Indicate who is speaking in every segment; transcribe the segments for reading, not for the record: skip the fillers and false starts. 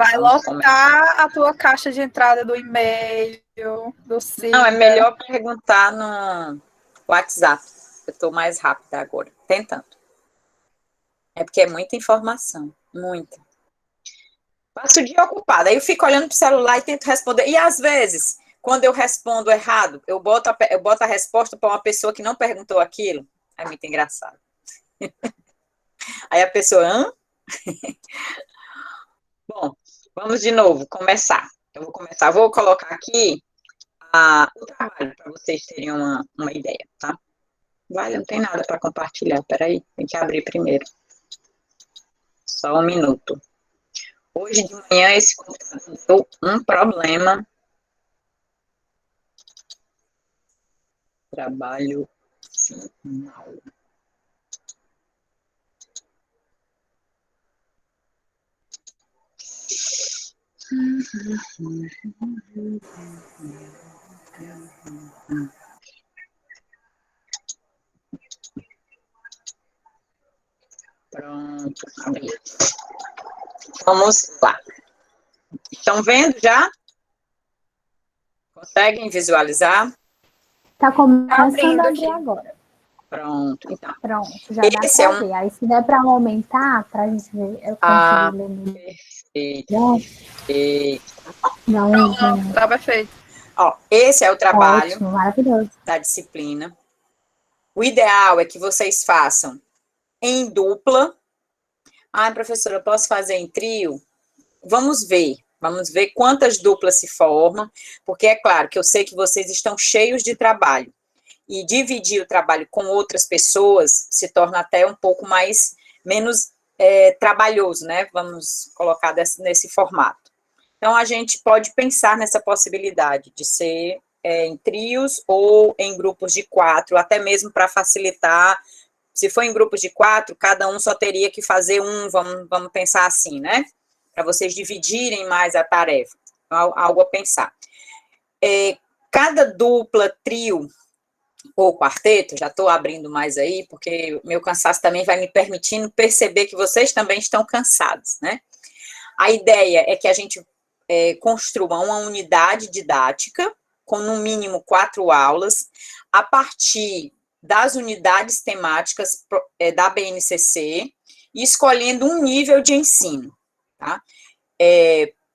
Speaker 1: Vai lotar a tua caixa de entrada do e-mail, do site.
Speaker 2: Não, é melhor perguntar no WhatsApp. Eu estou mais rápida agora, tentando. É porque é muita informação, muita. Passo o dia ocupada, aí eu fico olhando para o celular e tento responder. E às vezes, quando eu respondo errado, eu boto a resposta para uma pessoa que não perguntou aquilo. É muito engraçado. Aí a pessoa, hã? Bom, vamos de novo, começar. Eu vou começar, vou colocar aqui o trabalho para vocês terem uma ideia, tá? Vale, não tem nada para compartilhar, peraí, tem que abrir primeiro. Só um minuto. Hoje de manhã esse computador deu um problema. Trabalho final. Pronto, abri. Vamos lá. Estão vendo já? Conseguem visualizar?
Speaker 3: Está começando a abrir agora.
Speaker 2: Pronto, então.
Speaker 3: Pronto, já dá para ver. Aí se der para aumentar, para a gente ver, eu consigo ler.
Speaker 2: Perfeito.
Speaker 1: Não, tá perfeito.
Speaker 2: Ó, esse é o trabalho
Speaker 3: maravilhoso.
Speaker 2: Da disciplina. O ideal é que vocês façam em dupla. Ah, professora, eu posso fazer em trio? Vamos ver quantas duplas se formam, porque é claro que eu sei que vocês estão cheios de trabalho, e dividir o trabalho com outras pessoas se torna até um pouco menos trabalhoso, né? Vamos colocar nesse formato. Então, a gente pode pensar nessa possibilidade de ser em trios ou em grupos de 4, até mesmo para facilitar. Se for em grupos de 4, cada um só teria que fazer vamos pensar assim, né? Para vocês dividirem mais a tarefa. Algo a pensar. Cada dupla, trio ou quarteto, já estou abrindo mais aí, porque meu cansaço também vai me permitindo perceber que vocês também estão cansados, né? A ideia é que a gente construa uma unidade didática, com no mínimo 4 aulas, a partir das unidades temáticas da BNCC, e escolhendo um nível de ensino, tá?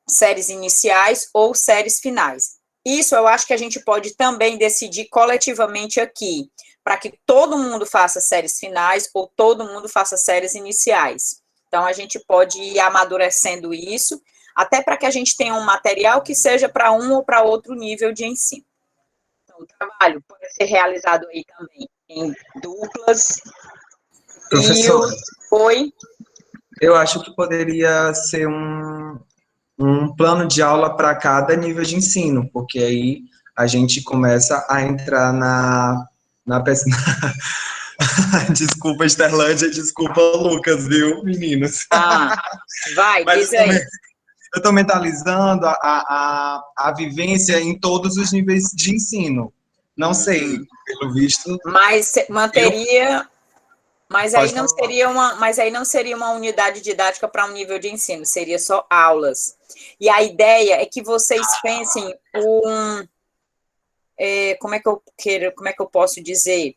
Speaker 2: Séries iniciais ou séries finais. Isso eu acho que a gente pode também decidir coletivamente aqui, para que todo mundo faça séries finais ou todo mundo faça séries iniciais. Então, a gente pode ir amadurecendo isso, até para que a gente tenha um material que seja para um ou para outro nível de ensino. Então, o trabalho pode ser realizado aí também em duplas.
Speaker 4: Professor,
Speaker 2: Oi?
Speaker 4: Eu acho que poderia ser um plano de aula para cada nível de ensino, porque aí a gente começa a entrar na Desculpa, Esterlândia, desculpa, Lucas, viu, meninos?
Speaker 2: Vai, diz aí.
Speaker 4: Eu estou mentalizando a vivência em todos os níveis de ensino. Não sei, pelo visto...
Speaker 2: Mas manteria... Mas aí não seria uma unidade didática para um nível de ensino, seria só aulas. E a ideia é que vocês pensem como é que eu posso dizer?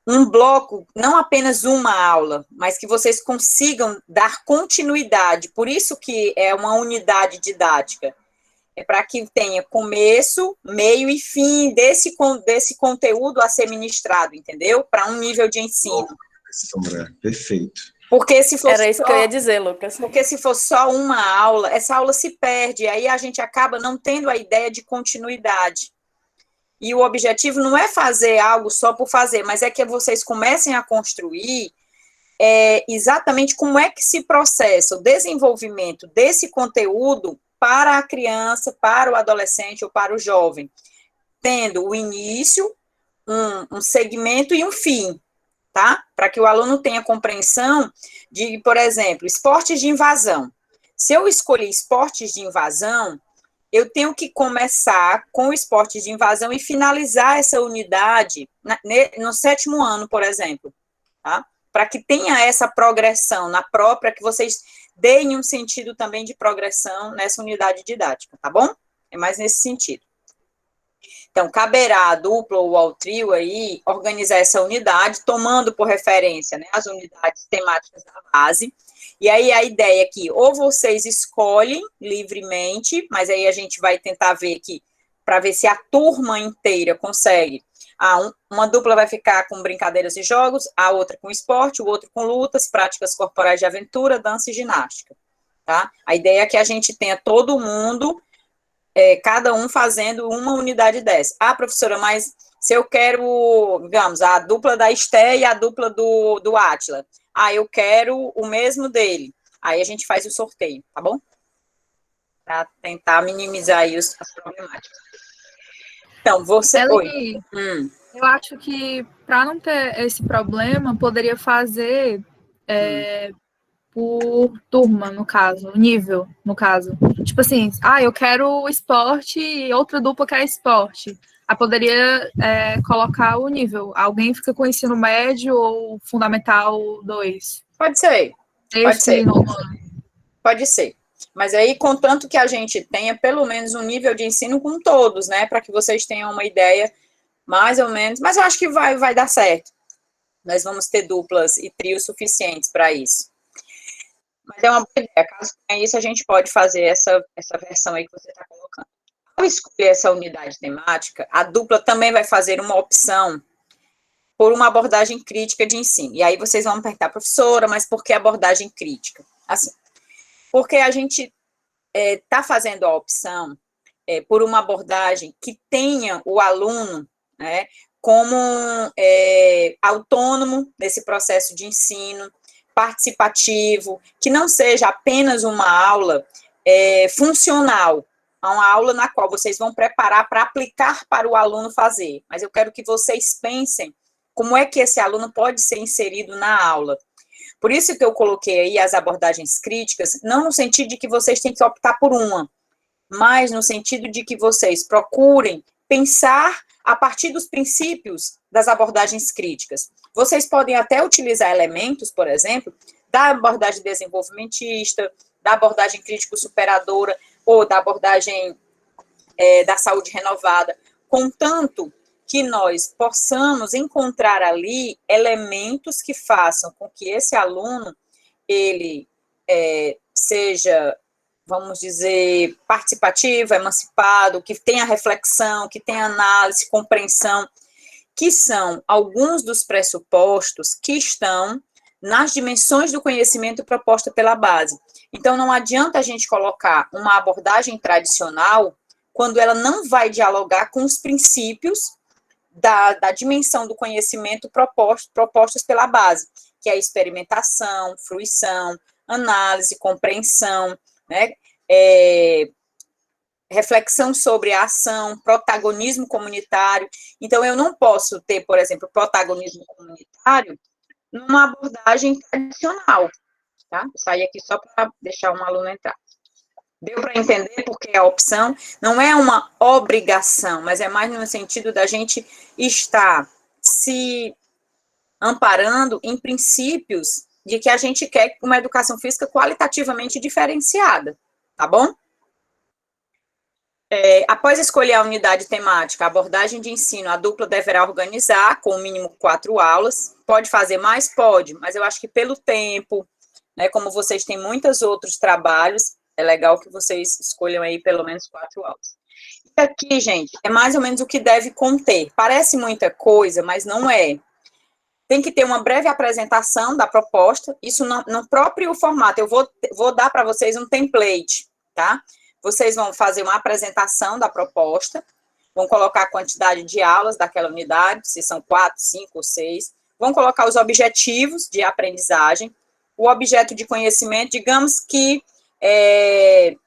Speaker 2: Um bloco, não apenas uma aula, mas que vocês consigam dar continuidade. Por isso que é uma unidade didática. É para que tenha começo, meio e fim desse conteúdo a ser ministrado, entendeu? Para um nível de ensino.
Speaker 4: Perfeito.
Speaker 2: Porque se for
Speaker 5: Era isso que eu ia dizer, Lucas.
Speaker 2: Porque se for só uma aula, essa aula se perde, aí a gente acaba não tendo a ideia de continuidade. E o objetivo não é fazer algo só por fazer, mas é que vocês comecem a construir exatamente como é que se processa o desenvolvimento desse conteúdo para a criança, para o adolescente ou para o jovem, tendo o início, um segmento e um fim, tá? Para que o aluno tenha compreensão de, por exemplo, esportes de invasão. Se eu escolher esportes de invasão, eu tenho que começar com esportes de invasão e finalizar essa unidade no 7º ano, por exemplo, tá? Para que tenha essa progressão na própria, que vocês deem um sentido também de progressão nessa unidade didática, tá bom? É mais nesse sentido. Então, caberá à dupla ou ao trio aí organizar essa unidade, tomando por referência, né, as unidades temáticas da base. E aí a ideia é que ou vocês escolhem livremente, mas aí a gente vai tentar ver aqui, para ver se a turma inteira consegue. Uma dupla vai ficar com brincadeiras e jogos, a outra com esporte, o outro com lutas, práticas corporais de aventura, dança e ginástica, tá? A ideia é que a gente tenha todo mundo, cada um fazendo uma unidade dessa. Ah, professora, mas se eu quero, digamos, a dupla da Esté e a dupla do Átila, eu quero o mesmo dele. Aí a gente faz o sorteio, tá bom? Para tentar minimizar aí as problemáticas. Então, você...
Speaker 1: Eli, eu acho que, para não ter esse problema, poderia fazer por turma, no caso, nível, no caso. Tipo assim, eu quero esporte e outra dupla quer esporte. Aí poderia colocar o nível. Alguém fica com ensino médio ou fundamental 2.
Speaker 2: Pode ser. Pode ser. Pode ser. Mas aí, contanto que a gente tenha pelo menos um nível de ensino com todos, né? Para que vocês tenham uma ideia mais ou menos. Mas eu acho que vai dar certo. Nós vamos ter duplas e trios suficientes para isso. Mas é uma boa ideia. Caso tenha isso, a gente pode fazer essa versão aí que você está colocando. Ao escolher essa unidade temática, a dupla também vai fazer uma opção por uma abordagem crítica de ensino. E aí vocês vão me perguntar, professora, mas por que abordagem crítica? Assim, porque a gente está fazendo a opção por uma abordagem que tenha o aluno, né, como autônomo nesse processo de ensino, participativo, que não seja apenas uma aula funcional, uma aula na qual vocês vão preparar para aplicar para o aluno fazer, mas eu quero que vocês pensem como é que esse aluno pode ser inserido na aula. Por isso que eu coloquei aí as abordagens críticas, não no sentido de que vocês têm que optar por uma, mas no sentido de que vocês procurem pensar a partir dos princípios das abordagens críticas. Vocês podem até utilizar elementos, por exemplo, da abordagem desenvolvimentista, da abordagem crítico-superadora, ou da abordagem da saúde renovada, contanto que nós possamos encontrar ali elementos que façam com que esse aluno, ele seja, vamos dizer, participativo, emancipado, que tenha reflexão, que tenha análise, compreensão, que são alguns dos pressupostos que estão nas dimensões do conhecimento proposta pela base. Então, não adianta a gente colocar uma abordagem tradicional quando ela não vai dialogar com os princípios da dimensão do conhecimento propostos pela base, que é a experimentação, fruição, análise, compreensão, né, reflexão sobre a ação, protagonismo comunitário. Então, eu não posso ter, por exemplo, protagonismo comunitário numa abordagem tradicional, tá? Vou sair aqui só para deixar um aluno entrar. Deu para entender porque a opção não é uma obrigação, mas é mais no sentido da gente estar se amparando em princípios de que a gente quer uma educação física qualitativamente diferenciada, tá bom? Após escolher a unidade temática, a abordagem de ensino, a dupla deverá organizar com o mínimo 4 aulas. Pode fazer mais? Pode, mas eu acho que pelo tempo, né, como vocês têm muitos outros trabalhos, é legal que vocês escolham aí pelo menos 4 aulas. E aqui, gente, é mais ou menos o que deve conter. Parece muita coisa, mas não é. Tem que ter uma breve apresentação da proposta, isso no próprio formato. Eu vou dar para vocês um template, tá? Vocês vão fazer uma apresentação da proposta, vão colocar a quantidade de aulas daquela unidade, se são 4, 5 ou 6, vão colocar os objetivos de aprendizagem, o objeto de conhecimento, digamos que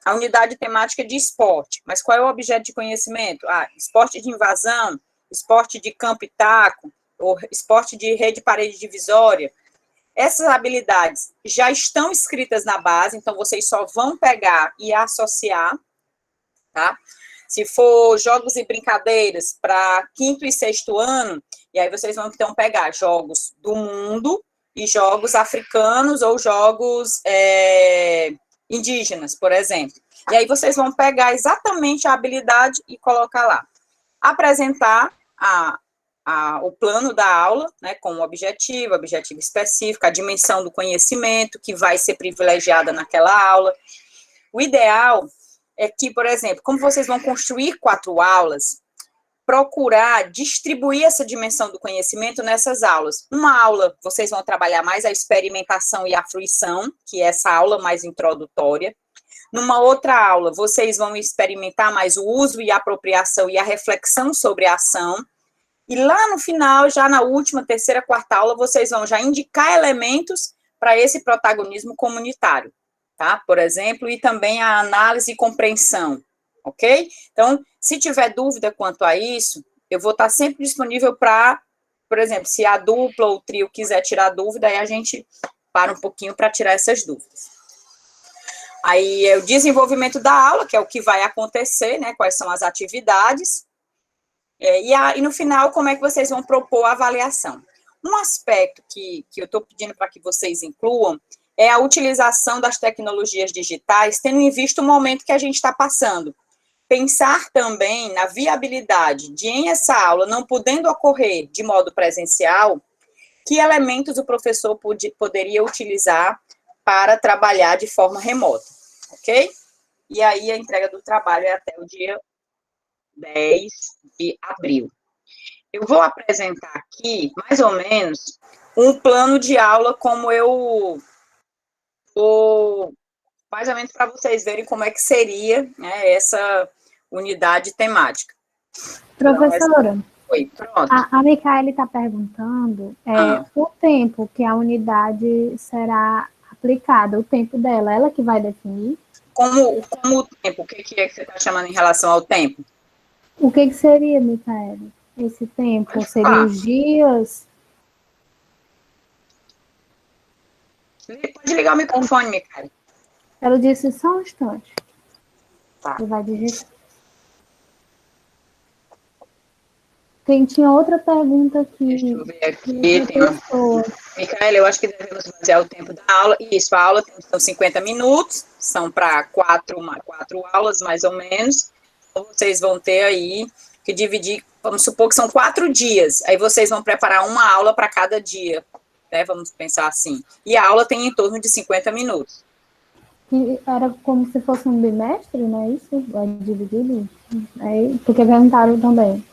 Speaker 2: a unidade temática de esporte, mas qual é o objeto de conhecimento? Esporte de invasão, esporte de campo e taco, ou esporte de rede parede divisória. Essas habilidades já estão escritas na base, então vocês só vão pegar e associar, tá? Se for jogos e brincadeiras para 5º e 6º ano, e aí vocês vão então pegar jogos do mundo, e jogos africanos ou jogos indígenas, por exemplo. E aí vocês vão pegar exatamente a habilidade e colocar lá. Apresentar o plano da aula, né, com o objetivo específico, a dimensão do conhecimento que vai ser privilegiada naquela aula. O ideal é que, por exemplo, como vocês vão construir 4 aulas, procurar distribuir essa dimensão do conhecimento nessas aulas. Uma aula, vocês vão trabalhar mais a experimentação e a fruição, que é essa aula mais introdutória. Numa outra aula, vocês vão experimentar mais o uso e a apropriação e a reflexão sobre a ação. E lá no final, já na última, terceira, quarta aula, vocês vão já indicar elementos para esse protagonismo comunitário, tá? Por exemplo, e também a análise e compreensão, ok? Então, se tiver dúvida quanto a isso, eu vou estar sempre disponível para, por exemplo, se a dupla ou o trio quiser tirar dúvida, aí a gente para um pouquinho para tirar essas dúvidas. Aí é o desenvolvimento da aula, que é o que vai acontecer, né? Quais são as atividades. E no final, como é que vocês vão propor a avaliação? Um aspecto que eu estou pedindo para que vocês incluam é a utilização das tecnologias digitais, tendo em vista o momento que a gente está passando. Pensar também na viabilidade de, em essa aula, não podendo ocorrer de modo presencial, que elementos o professor poderia utilizar para trabalhar de forma remota, ok? E aí a entrega do trabalho é até o dia 10 de abril. Eu vou apresentar aqui, mais ou menos, um plano de aula como eu vou, mais ou menos para vocês verem como é que seria, né, essa unidade temática.
Speaker 3: Professora,
Speaker 2: Oi, pronto.
Speaker 3: a Micaele está perguntando o tempo que a unidade será aplicada, o tempo dela, ela que vai definir?
Speaker 2: Como o tempo, o que é que você está chamando em relação ao tempo?
Speaker 3: O que seria, Micaele, esse tempo? Seria os dias?
Speaker 2: Pode ligar o microfone, Micaele.
Speaker 3: Ela disse só um instante.
Speaker 2: Tá.
Speaker 3: Você vai digitar. Tinha outra pergunta aqui.
Speaker 2: Deixa eu ver aqui. Micaele, eu acho que devemos basear o tempo da aula. Isso, a aula são 50 minutos, são para 4 aulas, mais ou menos. Então, vocês vão ter aí que dividir, vamos supor que são 4 dias. Aí vocês vão preparar uma aula para cada dia, né? Vamos pensar assim. E a aula tem em torno de 50 minutos.
Speaker 3: Que era como se fosse um bimestre, não é isso? É dividido? Porque perguntaram também.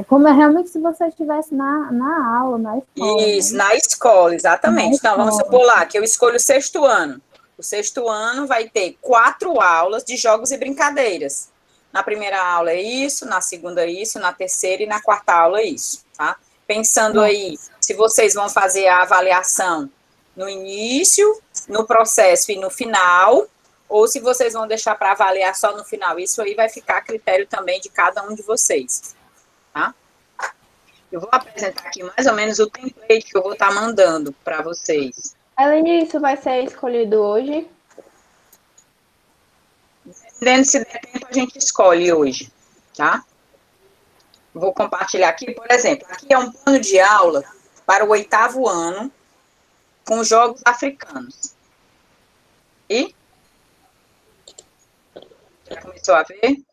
Speaker 3: Como é realmente se você estivesse na aula, na escola.
Speaker 2: Isso, né? Na escola, exatamente. Então, vamos supor lá que eu escolho o 6º ano. O 6º ano vai ter 4 aulas de jogos e brincadeiras. Na primeira aula é isso, na segunda é isso, na terceira e na quarta aula é isso, tá? Pensando aí, se vocês vão fazer a avaliação no início, no processo e no final, ou se vocês vão deixar para avaliar só no final. Isso aí vai ficar a critério também de cada um de vocês. Tá? Eu vou apresentar aqui mais ou menos o template que eu vou estar mandando para vocês.
Speaker 5: Além disso, vai ser escolhido hoje?
Speaker 2: Dependendo se der tempo, a gente escolhe hoje, tá? Vou compartilhar aqui, por exemplo, aqui é um plano de aula para o 8º ano com jogos africanos. E? Já começou a ver?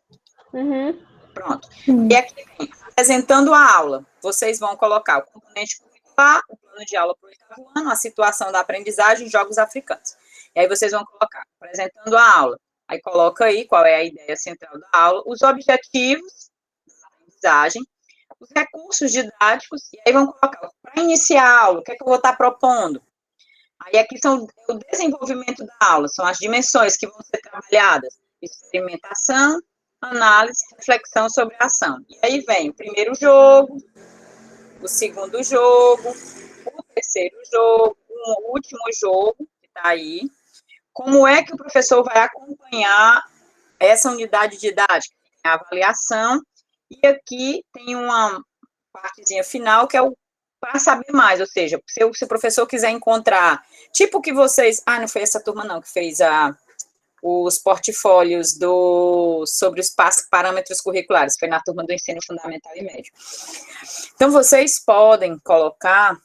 Speaker 5: Uhum.
Speaker 2: Pronto. E aqui vem, apresentando a aula, vocês vão colocar o componente curricular, o plano de aula para o 8º ano, a situação da aprendizagem, jogos africanos. E aí vocês vão colocar, apresentando a aula. Aí coloca aí qual é a ideia central da aula, os objetivos da aprendizagem, os recursos didáticos, e aí vão colocar, para iniciar a aula, o que é que eu vou estar propondo? Aí aqui são o desenvolvimento da aula, são as dimensões que vão ser trabalhadas, experimentação, análise, reflexão sobre a ação. E aí vem o primeiro jogo, o segundo jogo, o terceiro jogo, o último jogo, que está aí. Como é que o professor vai acompanhar essa unidade didática? A avaliação, e aqui tem uma partezinha final, que é o para saber mais, ou seja, se o professor quiser encontrar, tipo que vocês... Ah, não foi essa turma não, que fez os portfólios sobre os parâmetros curriculares, foi na turma do ensino fundamental e médio. Então, vocês podem colocar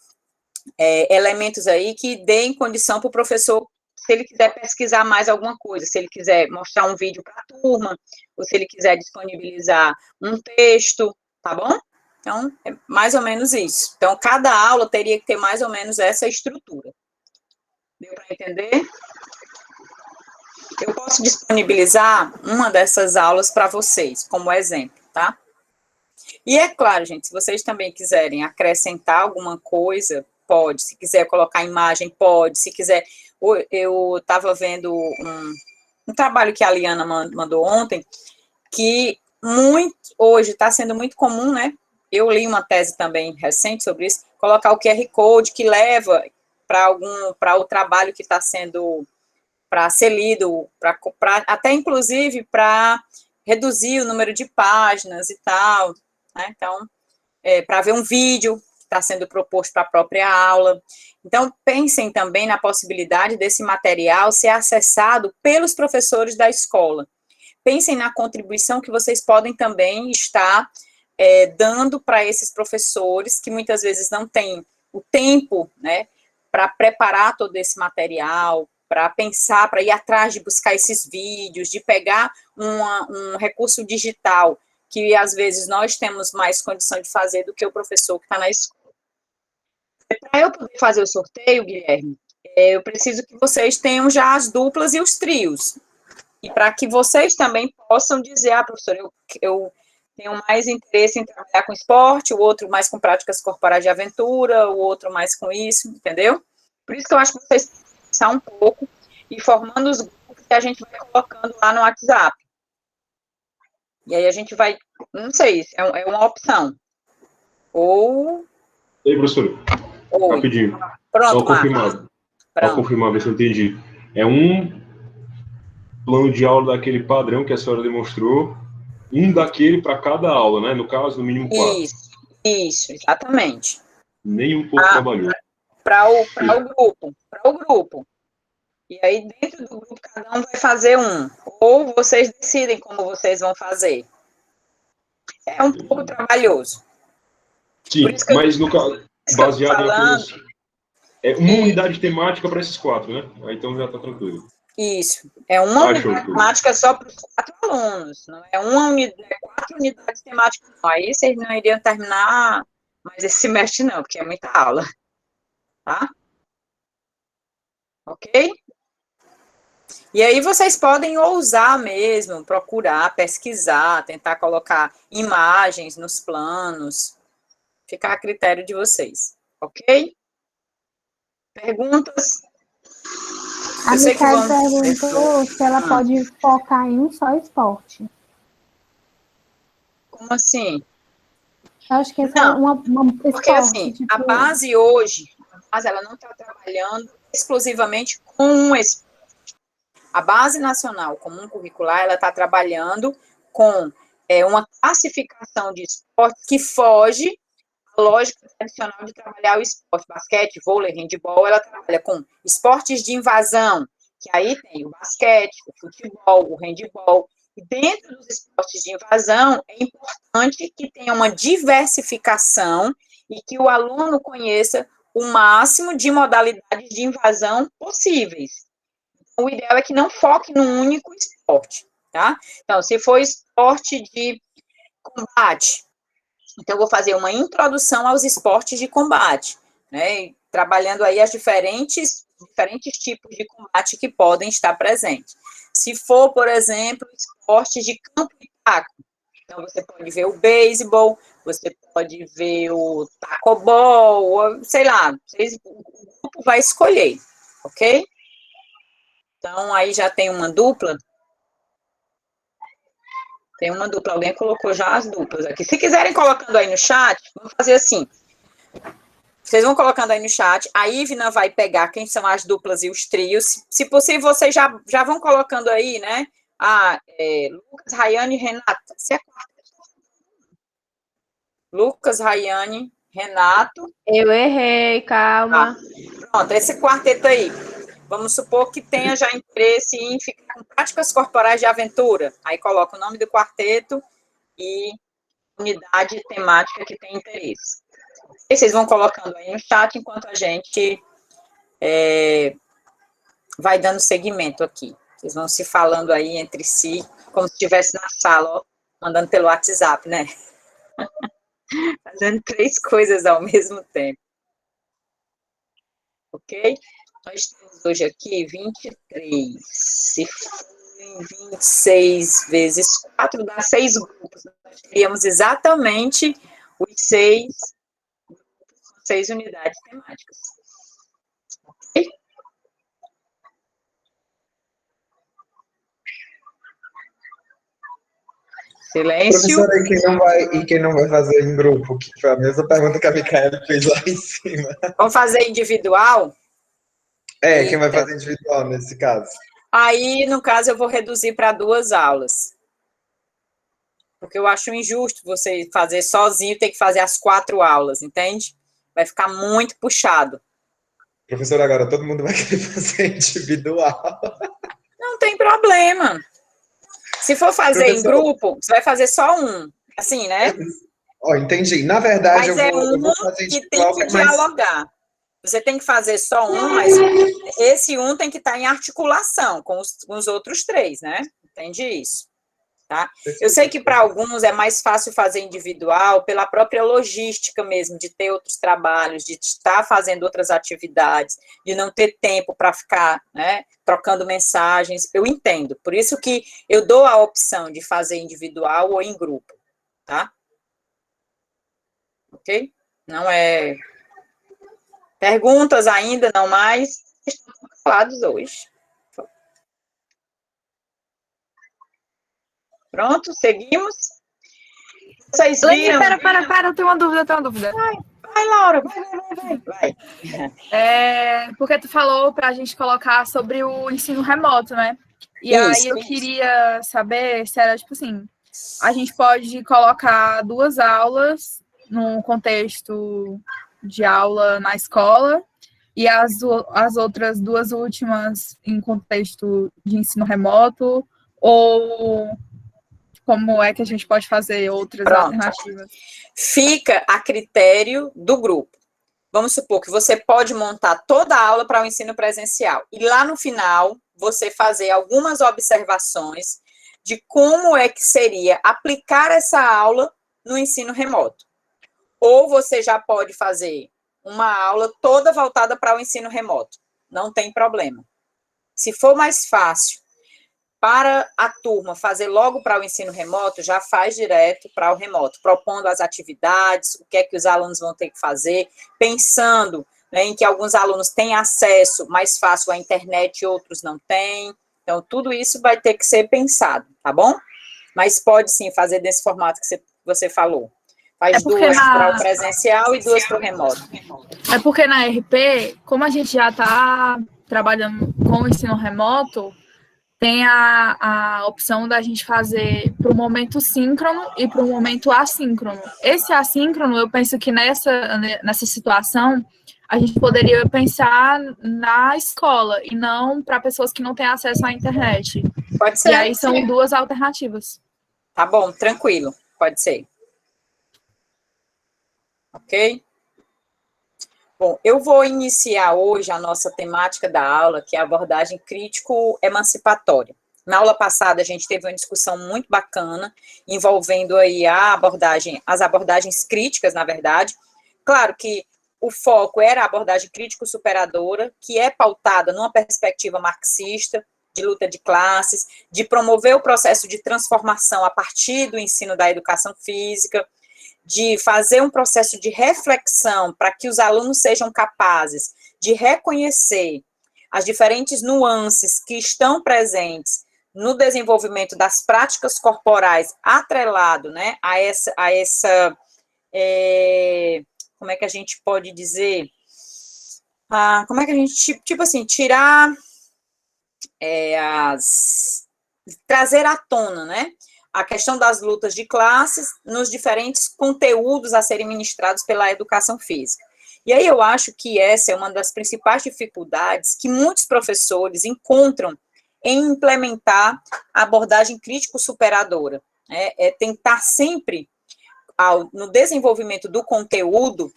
Speaker 2: elementos aí que deem condição para o professor, se ele quiser pesquisar mais alguma coisa, se ele quiser mostrar um vídeo para a turma, ou se ele quiser disponibilizar um texto, tá bom? Então, é mais ou menos isso. Então, cada aula teria que ter mais ou menos essa estrutura. Deu para entender? Eu posso disponibilizar uma dessas aulas para vocês, como exemplo, tá? E é claro, gente, se vocês também quiserem acrescentar alguma coisa, pode. Se quiser colocar imagem, pode. Se quiser... Eu estava vendo um trabalho que a Liana mandou ontem, que hoje está sendo muito comum, né? Eu li uma tese também recente sobre isso, colocar o QR Code que leva para o trabalho que está sendo para ser lido, até inclusive para reduzir o número de páginas e tal, né? Então, para ver um vídeo que está sendo proposto para a própria aula. Então, pensem também na possibilidade desse material ser acessado pelos professores da escola. Pensem na contribuição que vocês podem também estar dando para esses professores, que muitas vezes não têm o tempo, né, para preparar todo esse material, para pensar, para ir atrás de buscar esses vídeos, de pegar um recurso digital, que às vezes nós temos mais condição de fazer do que o professor que está na escola. Para eu poder fazer o sorteio, Guilherme, eu preciso que vocês tenham já as duplas e os trios. E para que vocês também possam dizer, professor, eu tenho mais interesse em trabalhar com esporte, o outro mais com práticas corporais de aventura, o outro mais com isso, entendeu? Por isso que eu acho que vocês pensar um pouco e formando os grupos que a gente vai colocando lá no WhatsApp. E aí a gente vai, não sei, é uma opção. Ou...
Speaker 6: Ei, professor, rapidinho.
Speaker 2: Pronto,
Speaker 6: só confirmar. Só confirmar, ver se eu entendi. É um plano de aula daquele padrão que a senhora demonstrou, um daquele para cada aula, né? No caso, no mínimo 4.
Speaker 2: Isso, exatamente.
Speaker 6: Nem um pouco trabalhoso.
Speaker 2: Para o grupo. E aí, dentro do grupo, cada um vai fazer um. Ou vocês decidem como vocês vão fazer. É um pouco trabalhoso.
Speaker 6: Sim, mas no caso, baseado em apenas... uma unidade temática para esses 4, né? Aí então já está tranquilo.
Speaker 2: Isso. É uma unidade temática só para os 4 alunos. Não é 4 unidades temáticas. Aí vocês não iriam terminar mais esse semestre, não, porque é muita aula. Tá? Ok? E aí vocês podem ousar mesmo, procurar, pesquisar, tentar colocar imagens nos planos. Ficar a critério de vocês. Ok? Perguntas?
Speaker 3: A Micaela perguntou se ela pode focar em um só esporte.
Speaker 2: Como assim?
Speaker 3: Eu acho que essa é uma
Speaker 2: porque assim, tipo... a base hoje, ela não está trabalhando exclusivamente com um esporte. A Base Nacional Comum Curricular, ela está trabalhando com uma classificação de esportes que foge à lógica tradicional de trabalhar o esporte. Basquete, vôlei, handebol, ela trabalha com esportes de invasão, que aí tem o basquete, o futebol, o handebol. E dentro dos esportes de invasão, é importante que tenha uma diversificação e que o aluno conheça o máximo de modalidades de invasão possíveis. O ideal é que não foque num único esporte, tá? Então, se for esporte de combate, então eu vou fazer uma introdução aos esportes de combate, né? Trabalhando aí as diferentes tipos de combate que podem estar presentes. Se for, por exemplo, esportes de campo e taco, então você pode ver o beisebol, você pode ver o tacobol, sei lá, o grupo vai escolher, ok? Então, aí já tem uma dupla. Tem uma dupla. Alguém colocou já as duplas aqui. Se quiserem colocando aí no chat, vamos fazer assim. Vocês vão colocando aí no chat. A Ivna vai pegar quem são as duplas e os trios. Se possível, vocês já vão colocando aí, né? Lucas, Rayane e Renata. Você é quarteto? Lucas, Rayane, Renato.
Speaker 5: Eu errei, calma.
Speaker 2: Pronto, esse quarteto aí. Vamos supor que tenha já interesse em ficar com práticas corporais de aventura. Aí coloca o nome do quarteto e unidade temática que tem interesse. E vocês vão colocando aí no chat enquanto a gente vai dando seguimento aqui. Vocês vão se falando aí entre si, como se estivesse na sala, ó, mandando pelo WhatsApp, né? Fazendo 3 coisas ao mesmo tempo. Ok? Nós temos hoje aqui 23. Se forem 26 vezes 4, dá 6 grupos. Nós teríamos exatamente os 6 unidades temáticas. Ok? Silêncio.
Speaker 4: Professora, e quem não vai fazer em grupo? Que foi a mesma pergunta que a Micaela fez lá em cima.
Speaker 2: Vamos fazer individual?
Speaker 4: Quem vai fazer individual nesse caso?
Speaker 2: Aí, no caso, eu vou reduzir para 2 aulas. Porque eu acho injusto você fazer sozinho e ter que fazer as 4 aulas, entende? Vai ficar muito puxado.
Speaker 4: Professora, agora todo mundo vai querer fazer individual.
Speaker 2: Não tem problema. Se for fazer em grupo, você vai fazer só um. Assim, né?
Speaker 4: Entendi. Na verdade,
Speaker 2: mas
Speaker 4: eu vou fazer
Speaker 2: que tem que dialogar. Você tem que fazer só um, mas esse um tem que estar em articulação com os outros 3, né? Entende isso? Tá? Eu sei que para alguns é mais fácil fazer individual pela própria logística mesmo, de ter outros trabalhos, de estar fazendo outras atividades, de não ter tempo para ficar, né, trocando mensagens. Eu entendo. Por isso que eu dou a opção de fazer individual ou em grupo, tá? Ok? Não é... Perguntas ainda, não mais? Estão falados hoje. Pronto, seguimos? Vocês viram?
Speaker 1: Pera, eu tenho uma dúvida.
Speaker 2: Vai, Laura, vai.
Speaker 1: Porque tu falou para a gente colocar sobre o ensino remoto, né? E aí eu queria saber se era, tipo assim, a gente pode colocar 2 aulas num contexto de aula na escola e as outras 2 últimas em contexto de ensino remoto, ou como é que a gente pode fazer outras alternativas?
Speaker 2: Fica a critério do grupo. Vamos supor que você pode montar toda a aula para o ensino presencial e lá no final você fazer algumas observações de como é que seria aplicar essa aula no ensino remoto. Ou você já pode fazer uma aula toda voltada para o ensino remoto. Não tem problema. Se for mais fácil para a turma fazer logo para o ensino remoto, já faz direto para o remoto, propondo as atividades, o que é que os alunos vão ter que fazer, pensando, né, em que alguns alunos têm acesso mais fácil à internet e outros não têm. Então, tudo isso vai ter que ser pensado, tá bom? Mas pode sim fazer desse formato que você falou. Faz 2 para o presencial e 2 para o remoto.
Speaker 1: É porque na RP, como a gente já está trabalhando com o ensino remoto, tem a opção da gente fazer para o momento síncrono e para o momento assíncrono. Esse assíncrono, eu penso que nessa situação, a gente poderia pensar na escola e não para pessoas que não têm acesso à internet.
Speaker 2: Pode ser.
Speaker 1: E aí são 2 alternativas.
Speaker 2: Tá bom, tranquilo, pode ser. Ok? Bom, eu vou iniciar hoje a nossa temática da aula, que é a abordagem crítico-emancipatória. Na aula passada, a gente teve uma discussão muito bacana, envolvendo aí as abordagens críticas, na verdade. Claro que o foco era a abordagem crítico-superadora, que é pautada numa perspectiva marxista, de luta de classes, de promover o processo de transformação a partir do ensino da educação física, de fazer um processo de reflexão para que os alunos sejam capazes de reconhecer as diferentes nuances que estão presentes no desenvolvimento das práticas corporais atrelado, né, a essa como é que a gente pode dizer? Como é que a gente, tipo assim, tirar trazer à tona, né, a questão das lutas de classes nos diferentes conteúdos a serem ministrados pela educação física. E aí eu acho que essa é uma das principais dificuldades que muitos professores encontram em implementar a abordagem crítico-superadora, né? É tentar sempre no desenvolvimento do conteúdo,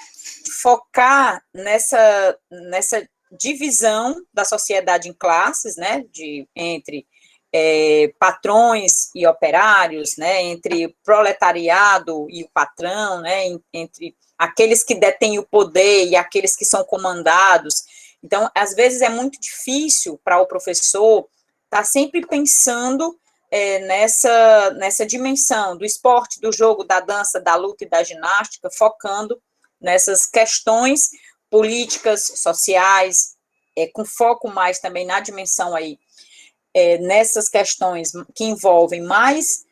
Speaker 2: focar nessa divisão da sociedade em classes, né, entre patrões e operários, né, entre proletariado e o patrão, né, entre aqueles que detêm o poder e aqueles que são comandados. Então, às vezes é muito difícil para o professor estar sempre pensando nessa dimensão do esporte, do jogo, da dança, da luta e da ginástica, focando nessas questões políticas, sociais, com foco mais também na dimensão aí, nessas questões que envolvem mais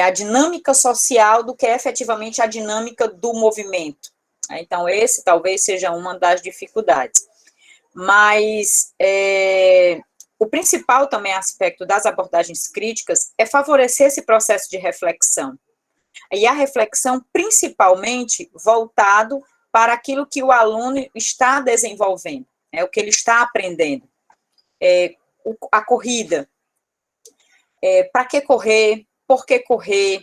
Speaker 2: a dinâmica social do que efetivamente a dinâmica do movimento. Então, esse talvez seja uma das dificuldades. Mas o principal também aspecto das abordagens críticas é favorecer esse processo de reflexão. E a reflexão principalmente voltado para aquilo que o aluno está desenvolvendo, o que ele está aprendendo. A corrida, para que correr, por que correr,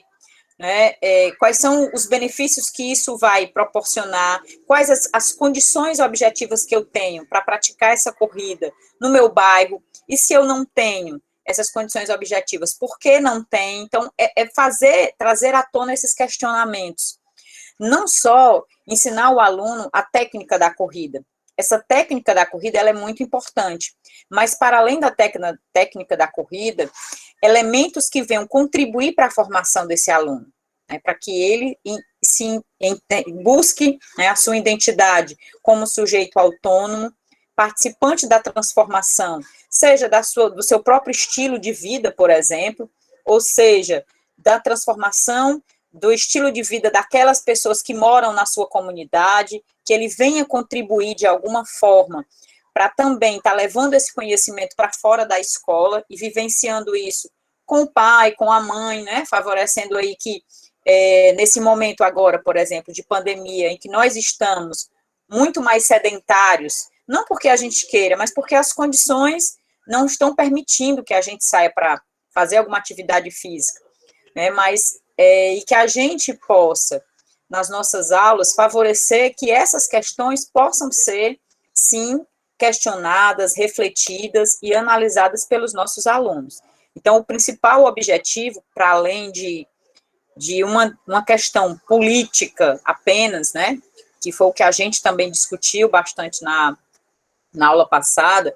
Speaker 2: né? Quais são os benefícios que isso vai proporcionar, quais as condições objetivas que eu tenho para praticar essa corrida no meu bairro, e se eu não tenho essas condições objetivas, por que não tem? Então, trazer à tona esses questionamentos. Não só ensinar o aluno a técnica da corrida. Essa técnica da corrida ela é muito importante, mas para além da técnica da corrida, elementos que venham contribuir para a formação desse aluno, né, para que ele busque, né, a sua identidade como sujeito autônomo, participante da transformação, seja do seu próprio estilo de vida, por exemplo, ou seja, da transformação do estilo de vida daquelas pessoas que moram na sua comunidade, que ele venha contribuir de alguma forma para também estar levando esse conhecimento para fora da escola e vivenciando isso com o pai, com a mãe, né, favorecendo aí que nesse momento agora, por exemplo, de pandemia, em que nós estamos muito mais sedentários, não porque a gente queira, mas porque as condições não estão permitindo que a gente saia para fazer alguma atividade física, né, e que a gente possa, nas nossas aulas, favorecer que essas questões possam ser, sim, questionadas, refletidas e analisadas pelos nossos alunos. Então, o principal objetivo, para além de uma questão política apenas, né, que foi o que a gente também discutiu bastante na aula passada,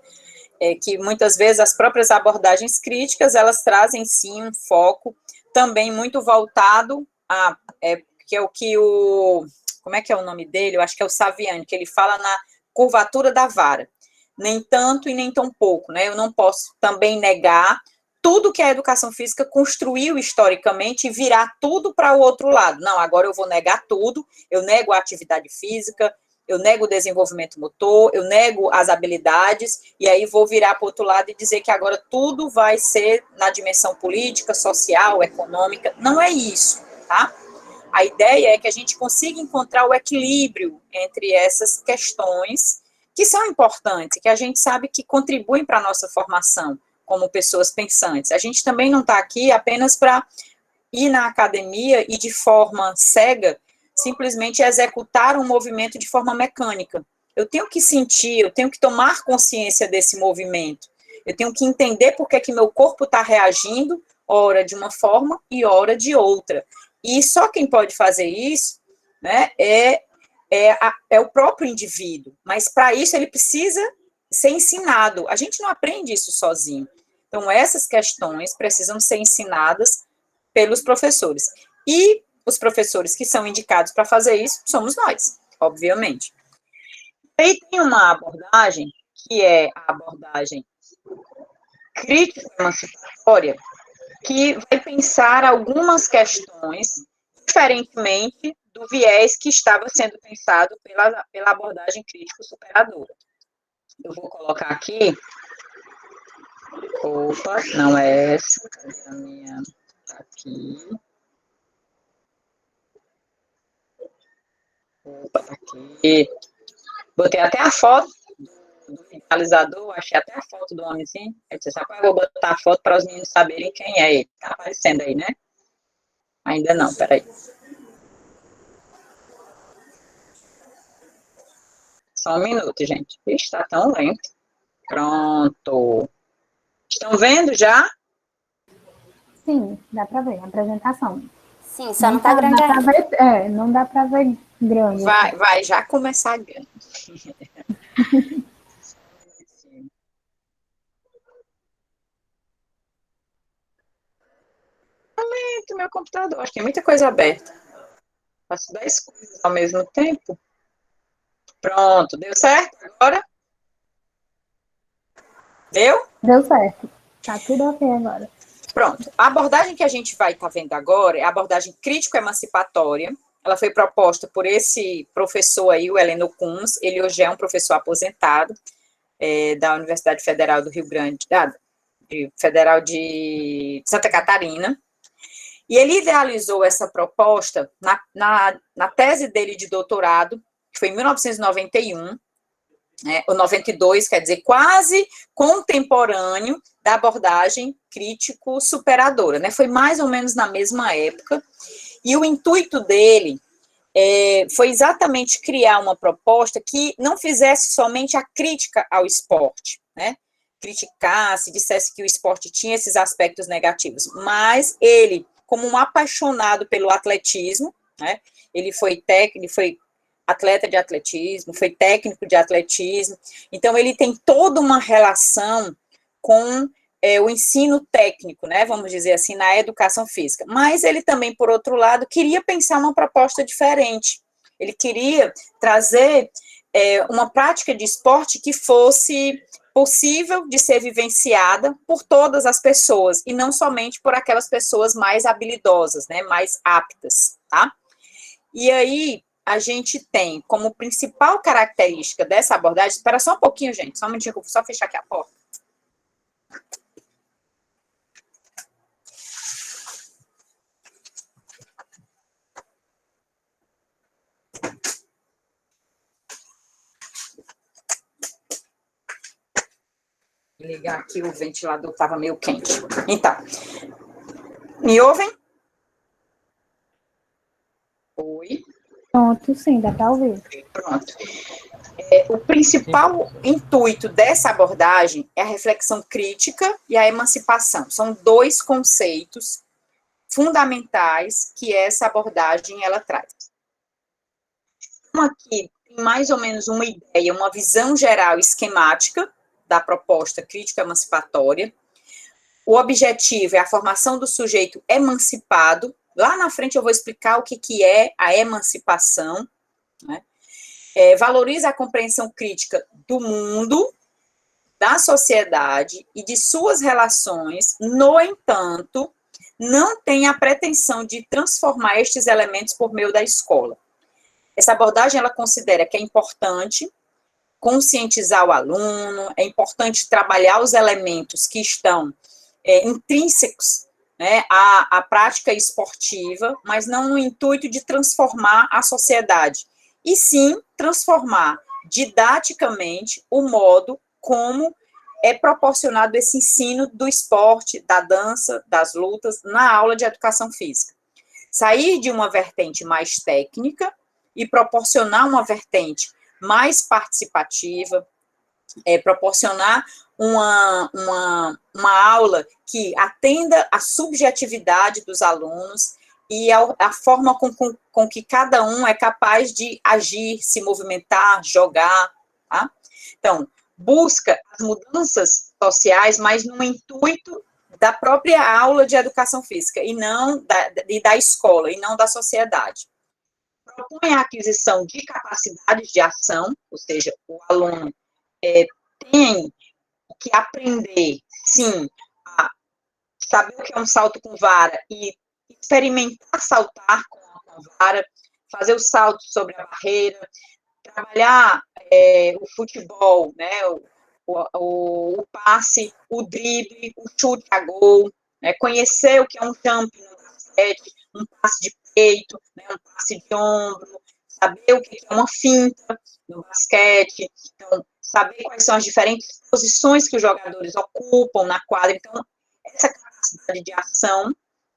Speaker 2: é que muitas vezes as próprias abordagens críticas, elas trazem, sim, um foco também muito voltado que é o que como é que é o nome dele? Eu acho que é o Saviani, que ele fala na curvatura da vara. Nem tanto e nem tão pouco, né? Eu não posso também negar tudo que a educação física construiu historicamente e virar tudo para o outro lado. Não, agora eu vou negar tudo, eu nego a atividade física, eu nego o desenvolvimento motor, eu nego as habilidades, e aí vou virar para o outro lado e dizer que agora tudo vai ser na dimensão política, social, econômica. Não é isso, tá? A ideia é que a gente consiga encontrar o equilíbrio entre essas questões que são importantes, que a gente sabe que contribuem para a nossa formação como pessoas pensantes. A gente também não está aqui apenas para ir na academia e de forma cega simplesmente executar um movimento de forma mecânica. Eu tenho que sentir, eu tenho que tomar consciência desse movimento. Eu tenho que entender por que meu corpo está reagindo, ora de uma forma e ora de outra. E só quem pode fazer isso, né, é o próprio indivíduo. Mas para isso ele precisa ser ensinado. A gente não aprende isso sozinho. Então essas questões precisam ser ensinadas pelos professores. E os professores que são indicados para fazer isso somos nós, obviamente. E tem uma abordagem, que é a abordagem crítica emancipatória, que vai pensar algumas questões diferentemente do viés que estava sendo pensado pela abordagem crítico-superadora. Eu vou colocar aqui. Opa, não é essa. Cadê a minha? Aqui. Opa, tá aqui. Botei até a foto do finalizador, achei até a foto do homenzinho. Eu disse, eu vou botar a foto para os meninos saberem quem é ele. Tá aparecendo aí, né? Ainda não, peraí. Só um minuto, gente. Está tão lento. Pronto. Estão vendo já?
Speaker 3: Sim, dá para ver a apresentação.
Speaker 7: Sim, só não tá grande ainda.
Speaker 3: Não dá para ver grande.
Speaker 2: Vai já começar grande. Tá lento meu computador, acho que tem muita coisa aberta. Faço 10 coisas ao mesmo tempo. Pronto, deu certo agora? Deu?
Speaker 3: Deu certo. Tá tudo ok agora.
Speaker 2: Pronto. A abordagem que a gente vai estar vendo agora é a abordagem crítico-emancipatória. Ela foi proposta por esse professor aí, o Heleno Kunz. Ele hoje é um professor aposentado da Universidade Federal do Rio Grande, Federal de Santa Catarina. E ele idealizou essa proposta na tese dele de doutorado, que foi em 1991, ou 92, quer dizer, quase contemporâneo da abordagem crítico-superadora, né? Foi mais ou menos na mesma época, e o intuito dele foi exatamente criar uma proposta que não fizesse somente a crítica ao esporte, né? Criticasse, dissesse que o esporte tinha esses aspectos negativos, mas ele, como um apaixonado pelo atletismo, né? Ele foi atleta de atletismo, foi técnico de atletismo, então ele tem toda uma relação com o ensino técnico, né, vamos dizer assim, na educação física, mas ele também, por outro lado, queria pensar uma proposta diferente, ele queria trazer uma prática de esporte que fosse possível de ser vivenciada por todas as pessoas, e não somente por aquelas pessoas mais habilidosas, né, mais aptas, tá? E aí, a gente tem como principal característica dessa abordagem, espera só um pouquinho, gente, só um minutinho que eu vou só fechar aqui a porta. Vou ligar aqui, o ventilador estava meio quente. Então, me ouvem? Oi?
Speaker 3: Pronto, sim, dá para ouvir.
Speaker 2: Pronto. O principal intuito dessa abordagem é a reflexão crítica e a emancipação. São dois conceitos fundamentais que essa abordagem ela traz. Então, aqui tem mais ou menos uma ideia, uma visão geral esquemática da proposta crítica emancipatória. O objetivo é a formação do sujeito emancipado. Lá na frente eu vou explicar o que é a emancipação, né? Valoriza a compreensão crítica do mundo, da sociedade e de suas relações, no entanto, não tem a pretensão de transformar estes elementos por meio da escola. Essa abordagem, ela considera que é importante conscientizar o aluno, é importante trabalhar os elementos que estão intrínsecos, né, à prática esportiva, mas não no intuito de transformar a sociedade, e sim transformar didaticamente o modo como é proporcionado esse ensino do esporte, da dança, das lutas, na aula de educação física. Sair de uma vertente mais técnica e proporcionar uma vertente mais participativa, proporcionar uma aula que atenda à subjetividade dos alunos e a forma com que cada um é capaz de agir, se movimentar, jogar, tá? Então, busca as mudanças sociais, mas no intuito da própria aula de educação física, e não da escola, e não da sociedade. Propõe a aquisição de capacidades de ação, ou seja, o aluno tem que aprender, sim, a saber o que é um salto com vara e experimentar saltar com a vara, fazer o salto sobre a barreira, trabalhar o futebol, né, o passe, o drible, o chute a gol, né, conhecer o que é um jumping no basquete, um passe de peito, né, um passe de ombro, saber o que é uma finta no basquete, então, saber quais são as diferentes posições que os jogadores ocupam na quadra. Então, essa capacidade de ação,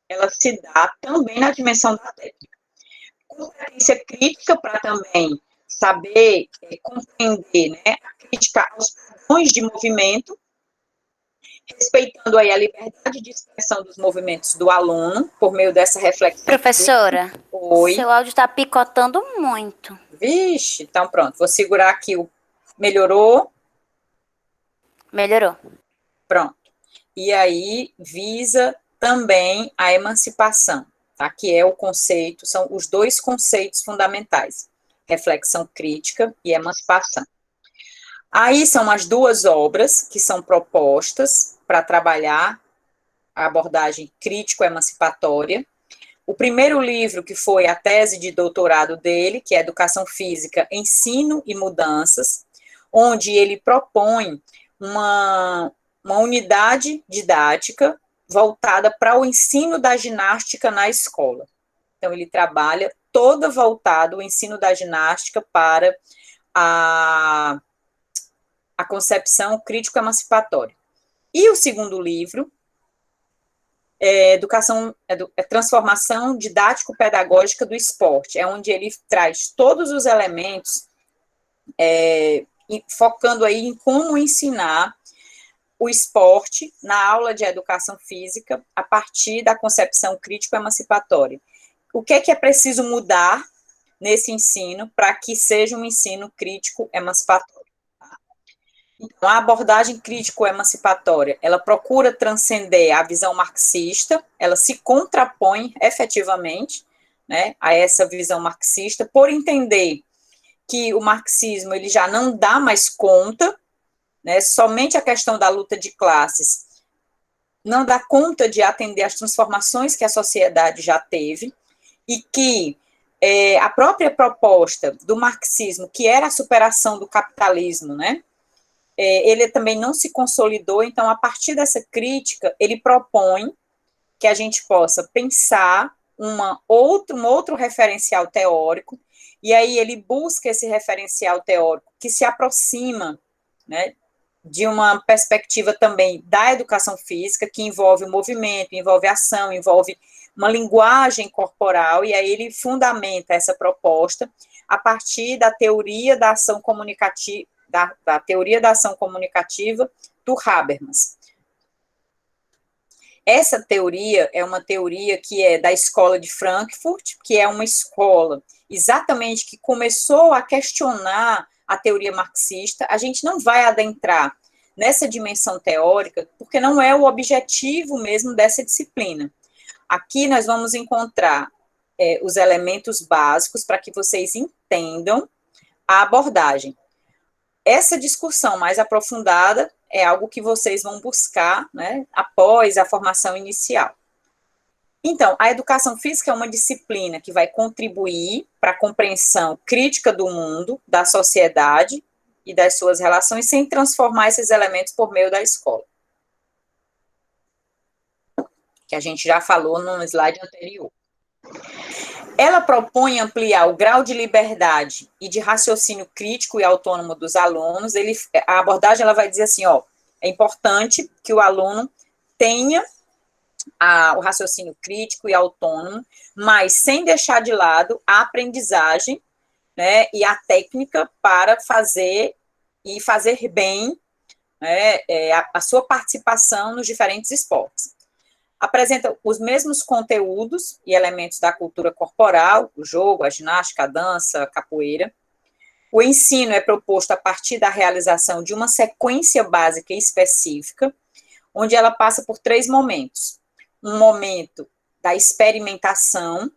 Speaker 2: ela se dá também na dimensão da técnica. Competência crítica para também saber compreender, né, a crítica aos padrões de movimento, respeitando aí a liberdade de expressão dos movimentos do aluno, por meio dessa reflexão.
Speaker 7: Professora,
Speaker 2: Oi.
Speaker 7: seu áudio está picotando muito.
Speaker 2: Vixe, então pronto, vou segurar aqui o... Melhorou?
Speaker 7: Melhorou.
Speaker 2: Pronto. E aí, visa também a emancipação, tá? Que é o conceito, são os dois conceitos fundamentais, reflexão crítica e emancipação. Aí são as duas obras que são propostas para trabalhar a abordagem crítico-emancipatória. O primeiro livro, que foi a tese de doutorado dele, que é Educação Física, Ensino e Mudanças, onde ele propõe uma unidade didática voltada para o ensino da ginástica na escola. Então, ele trabalha todo voltado o ensino da ginástica para a concepção crítico-emancipatória. E o segundo livro é Transformação Didático-Pedagógica do Esporte, é onde ele traz todos os elementos, focando aí em como ensinar o esporte na aula de educação física a partir da concepção crítico-emancipatória. O que é preciso mudar nesse ensino para que seja um ensino crítico-emancipatório? Então, a abordagem crítico-emancipatória, ela procura transcender a visão marxista, ela se contrapõe efetivamente, né, a essa visão marxista, por entender que o marxismo ele já não dá mais conta, né, somente a questão da luta de classes não dá conta de atender às transformações que a sociedade já teve, e que a própria proposta do marxismo, que era a superação do capitalismo, né, ele também não se consolidou. Então, a partir dessa crítica, ele propõe que a gente possa pensar um outro referencial teórico, e aí ele busca esse referencial teórico que se aproxima, né, de uma perspectiva também da educação física, que envolve o movimento, envolve ação, envolve uma linguagem corporal, e aí ele fundamenta essa proposta a partir da teoria da ação comunicativa, da teoria da ação comunicativa do Habermas. Essa teoria é uma teoria que é da escola de Frankfurt, que é uma escola exatamente que começou a questionar a teoria marxista. A gente não vai adentrar nessa dimensão teórica, porque não é o objetivo mesmo dessa disciplina. Aqui nós vamos encontrar os elementos básicos para que vocês entendam a abordagem. Essa discussão mais aprofundada é algo que vocês vão buscar, né, após a formação inicial. Então, a educação física é uma disciplina que vai contribuir para a compreensão crítica do mundo, da sociedade e das suas relações, sem transformar esses elementos por meio da escola. Que a gente já falou no slide anterior. Ela propõe ampliar o grau de liberdade e de raciocínio crítico e autônomo dos alunos. A abordagem ela vai dizer assim, é importante que o aluno tenha o raciocínio crítico e autônomo, mas sem deixar de lado a aprendizagem, né, e a técnica para fazer e fazer bem, né, a sua participação nos diferentes esportes. Apresenta os mesmos conteúdos e elementos da cultura corporal, o jogo, a ginástica, a dança, a capoeira. O ensino é proposto a partir da realização de uma sequência básica específica, onde ela passa por 3 momentos. Um momento da experimentação,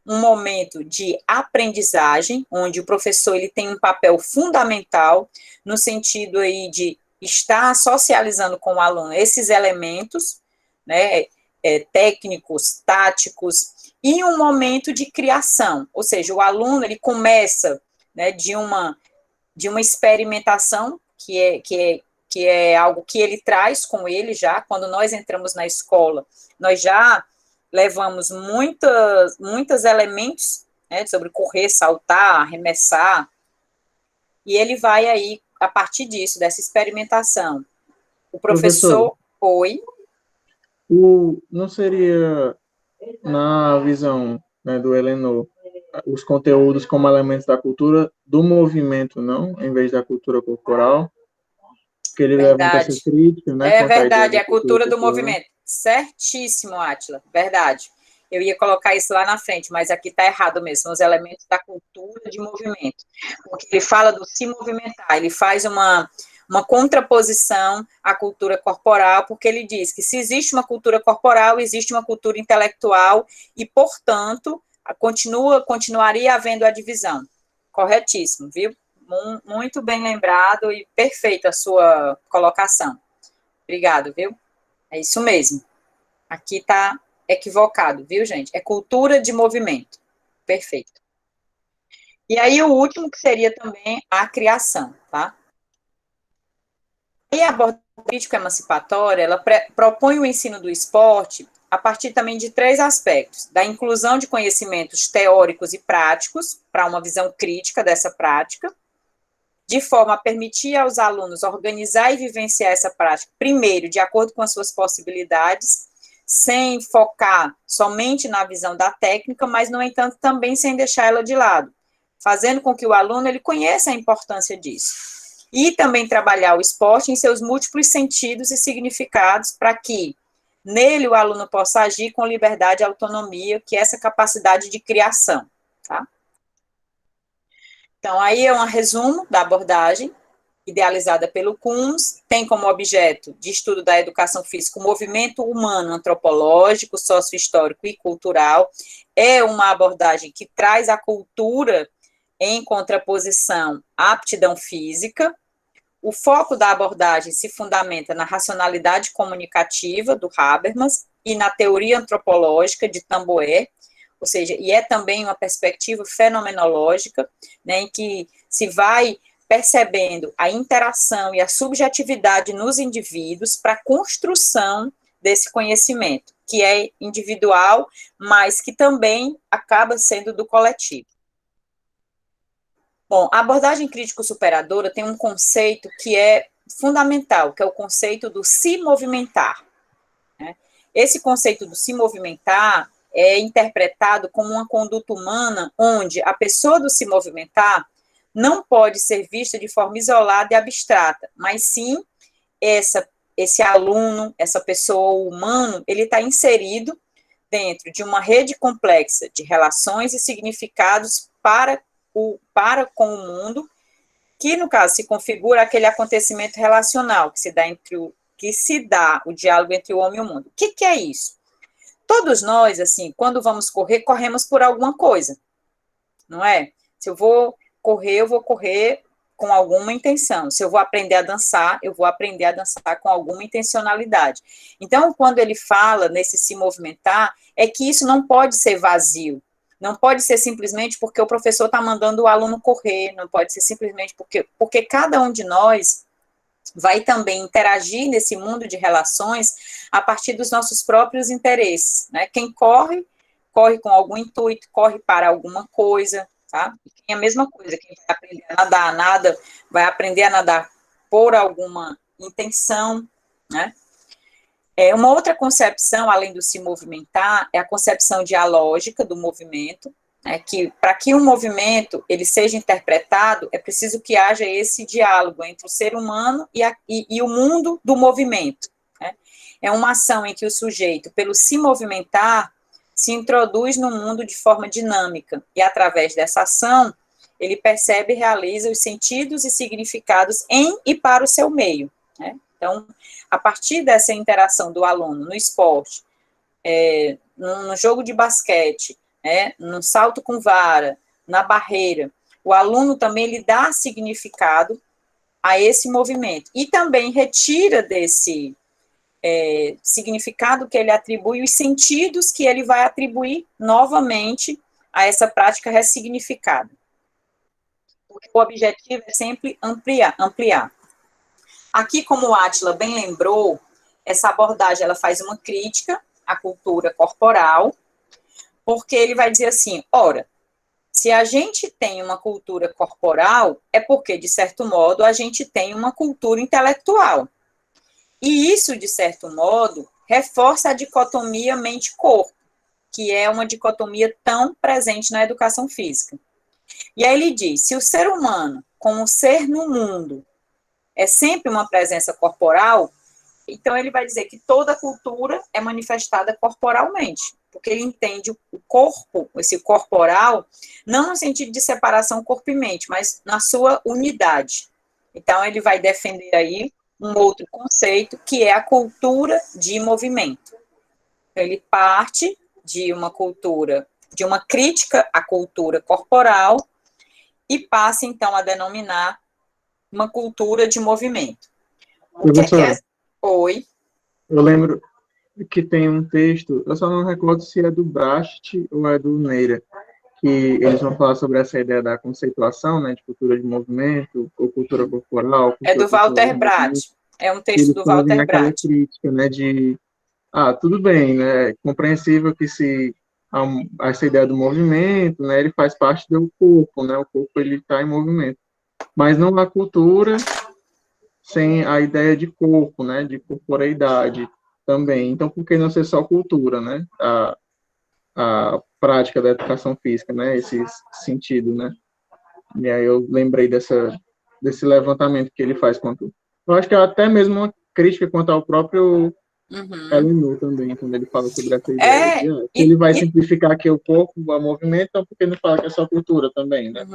Speaker 2: um momento de aprendizagem, onde o professor ele tem um papel fundamental no sentido aí de estar socializando com o aluno esses elementos, né, técnicos, táticos, e um momento de criação, ou seja, o aluno ele começa, né, de uma experimentação que é algo que ele traz com ele já. Quando nós entramos na escola, nós já levamos muitos elementos, né, sobre correr, saltar, arremessar, e ele vai aí, a partir disso, dessa experimentação. O professor... Oi?
Speaker 8: Não seria, na visão, né, do Helenor, os conteúdos como elementos da cultura do movimento, não? Em vez da cultura corporal. Que ele levanta essa crítica, né?
Speaker 2: É verdade, é a cultura do movimento. Certíssimo, Átila, verdade. Eu ia colocar isso lá na frente, mas aqui está errado mesmo, os elementos da cultura de movimento. Porque ele fala do se movimentar, ele faz uma contraposição à cultura corporal, porque ele diz que se existe uma cultura corporal, existe uma cultura intelectual, e, portanto, continuaria havendo a divisão. Corretíssimo, viu? Muito bem lembrado e perfeita a sua colocação. Obrigado, viu? É isso mesmo. Aqui está equivocado, viu, gente? É cultura de movimento. Perfeito. E aí, o último, que seria também a criação, tá? E a abordagem crítico-emancipatória, ela propõe o ensino do esporte a partir também de 3 aspectos: da inclusão de conhecimentos teóricos e práticos, para uma visão crítica dessa prática, de forma a permitir aos alunos organizar e vivenciar essa prática, primeiro, de acordo com as suas possibilidades, sem focar somente na visão da técnica, mas, no entanto, também sem deixar ela de lado, fazendo com que o aluno ele conheça a importância disso. E também trabalhar o esporte em seus múltiplos sentidos e significados, para que nele o aluno possa agir com liberdade e autonomia, que é essa capacidade de criação, tá? Então, aí é um resumo da abordagem, idealizada pelo Kuhns, tem como objeto de estudo da educação física o movimento humano antropológico, sócio-histórico e cultural. É uma abordagem que traz a cultura em contraposição à aptidão física. O foco da abordagem se fundamenta na racionalidade comunicativa, do Habermas, e na teoria antropológica, de Tamboé, ou seja, e é também uma perspectiva fenomenológica, né, em que se vai percebendo a interação e a subjetividade nos indivíduos para a construção desse conhecimento, que é individual, mas que também acaba sendo do coletivo. Bom, a abordagem crítico-superadora tem um conceito que é fundamental, que é o conceito do se movimentar, né? Esse conceito do se movimentar é interpretado como uma conduta humana onde a pessoa do se movimentar não pode ser vista de forma isolada e abstrata, mas sim esse aluno, essa pessoa humano, ele está inserido dentro de uma rede complexa de relações e significados para com o mundo, que, no caso, se configura aquele acontecimento relacional que se dá o diálogo entre o homem e o mundo. O que é isso? Todos nós, assim, quando vamos correr, corremos por alguma coisa, não é? Se eu vou correr com alguma intenção. Se eu vou aprender a dançar, eu vou aprender a dançar com alguma intencionalidade. Então, quando ele fala nesse se movimentar, é que isso não pode ser vazio. Não pode ser simplesmente porque o professor está mandando o aluno correr, não pode ser simplesmente porque cada um de nós vai também interagir nesse mundo de relações a partir dos nossos próprios interesses, né? Quem corre com algum intuito, corre para alguma coisa, tá? E a mesma coisa, quem vai aprender a nadar, vai aprender a nadar por alguma intenção, né? Uma outra concepção, além do se movimentar, é a concepção dialógica do movimento, né, que para que um movimento ele seja interpretado, é preciso que haja esse diálogo entre o ser humano e o mundo do movimento, né? É uma ação em que o sujeito, pelo se movimentar, se introduz no mundo de forma dinâmica, e através dessa ação, ele percebe e realiza os sentidos e significados em e para o seu meio, né? Então, a partir dessa interação do aluno no esporte, no jogo de basquete, no salto com vara, na barreira, o aluno também lhe dá significado a esse movimento e também retira desse significado que ele atribui os sentidos que ele vai atribuir novamente a essa prática ressignificada. Porque o objetivo é sempre ampliar. Aqui, como o Átila bem lembrou, essa abordagem ela faz uma crítica à cultura corporal, porque ele vai dizer assim, ora, se a gente tem uma cultura corporal, é porque, de certo modo, a gente tem uma cultura intelectual. E isso, de certo modo, reforça a dicotomia mente-corpo, que é uma dicotomia tão presente na educação física. E aí ele diz, se o ser humano, como ser no mundo, é sempre uma presença corporal, então ele vai dizer que toda cultura é manifestada corporalmente, porque ele entende o corpo, esse corporal, não no sentido de separação corpo e mente, mas na sua unidade. Então ele vai defender aí um outro conceito, que é a cultura de movimento. Ele parte de uma cultura, de uma crítica à cultura corporal, e passa, então, a denominar uma cultura de movimento. O que é? Oi?
Speaker 8: Eu lembro que tem um texto, eu só não recordo se é do Brecht ou é do Neira, que eles vão falar sobre essa ideia da conceituação, né, de cultura de movimento, ou cultura corporal. Cultura
Speaker 2: é do Walter Brath. É um texto do Walter Brath.
Speaker 8: Crítica, né, de, tudo bem, né, é compreensível que se essa ideia do movimento, né, ele faz parte do corpo, né, o corpo ele está em movimento, mas não há cultura sem a ideia de corpo, né, de corporeidade também. Então, por que não ser só cultura, né, a prática da educação física, né, esse sentido, né? E aí eu lembrei desse levantamento que ele faz eu acho que é até mesmo uma crítica quanto ao próprio Elinor também, quando ele fala sobre essa ideia. Ele vai simplificar aqui o corpo, o movimento, então por que não fala que é só cultura também, né?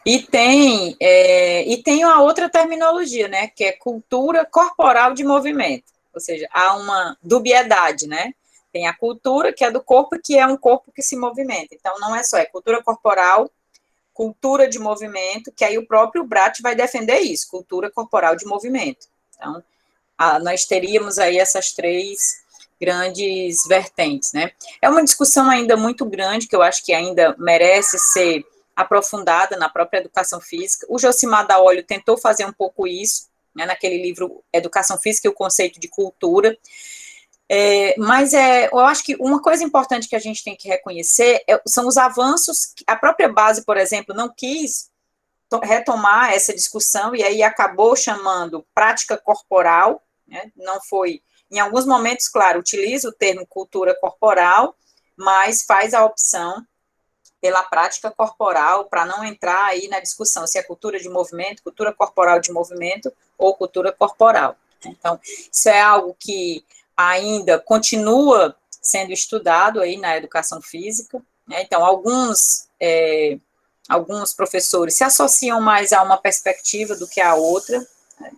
Speaker 2: E tem uma outra terminologia, né, que é cultura corporal de movimento, ou seja, há uma dubiedade, né? Tem a cultura, que é do corpo, que é um corpo que se movimenta. Então, não é só, é cultura corporal, cultura de movimento, que aí o próprio Brath vai defender isso, cultura corporal de movimento. Então, nós teríamos aí essas três grandes vertentes, né? É uma discussão ainda muito grande, que eu acho que ainda merece ser aprofundada na própria educação física. O Josimar Daolio tentou fazer um pouco isso, né, naquele livro Educação Física e o Conceito de Cultura. Mas eu acho que uma coisa importante que a gente tem que reconhecer são os avanços. A própria base, por exemplo, não quis retomar essa discussão e aí acabou chamando prática corporal, né? Não foi, em alguns momentos, claro, utiliza o termo cultura corporal, mas faz a opção pela prática corporal, para não entrar aí na discussão se é cultura de movimento, cultura corporal de movimento ou cultura corporal. Então, isso é algo que ainda continua sendo estudado aí na educação física, né? Então, alguns professores se associam mais a uma perspectiva do que a outra, né?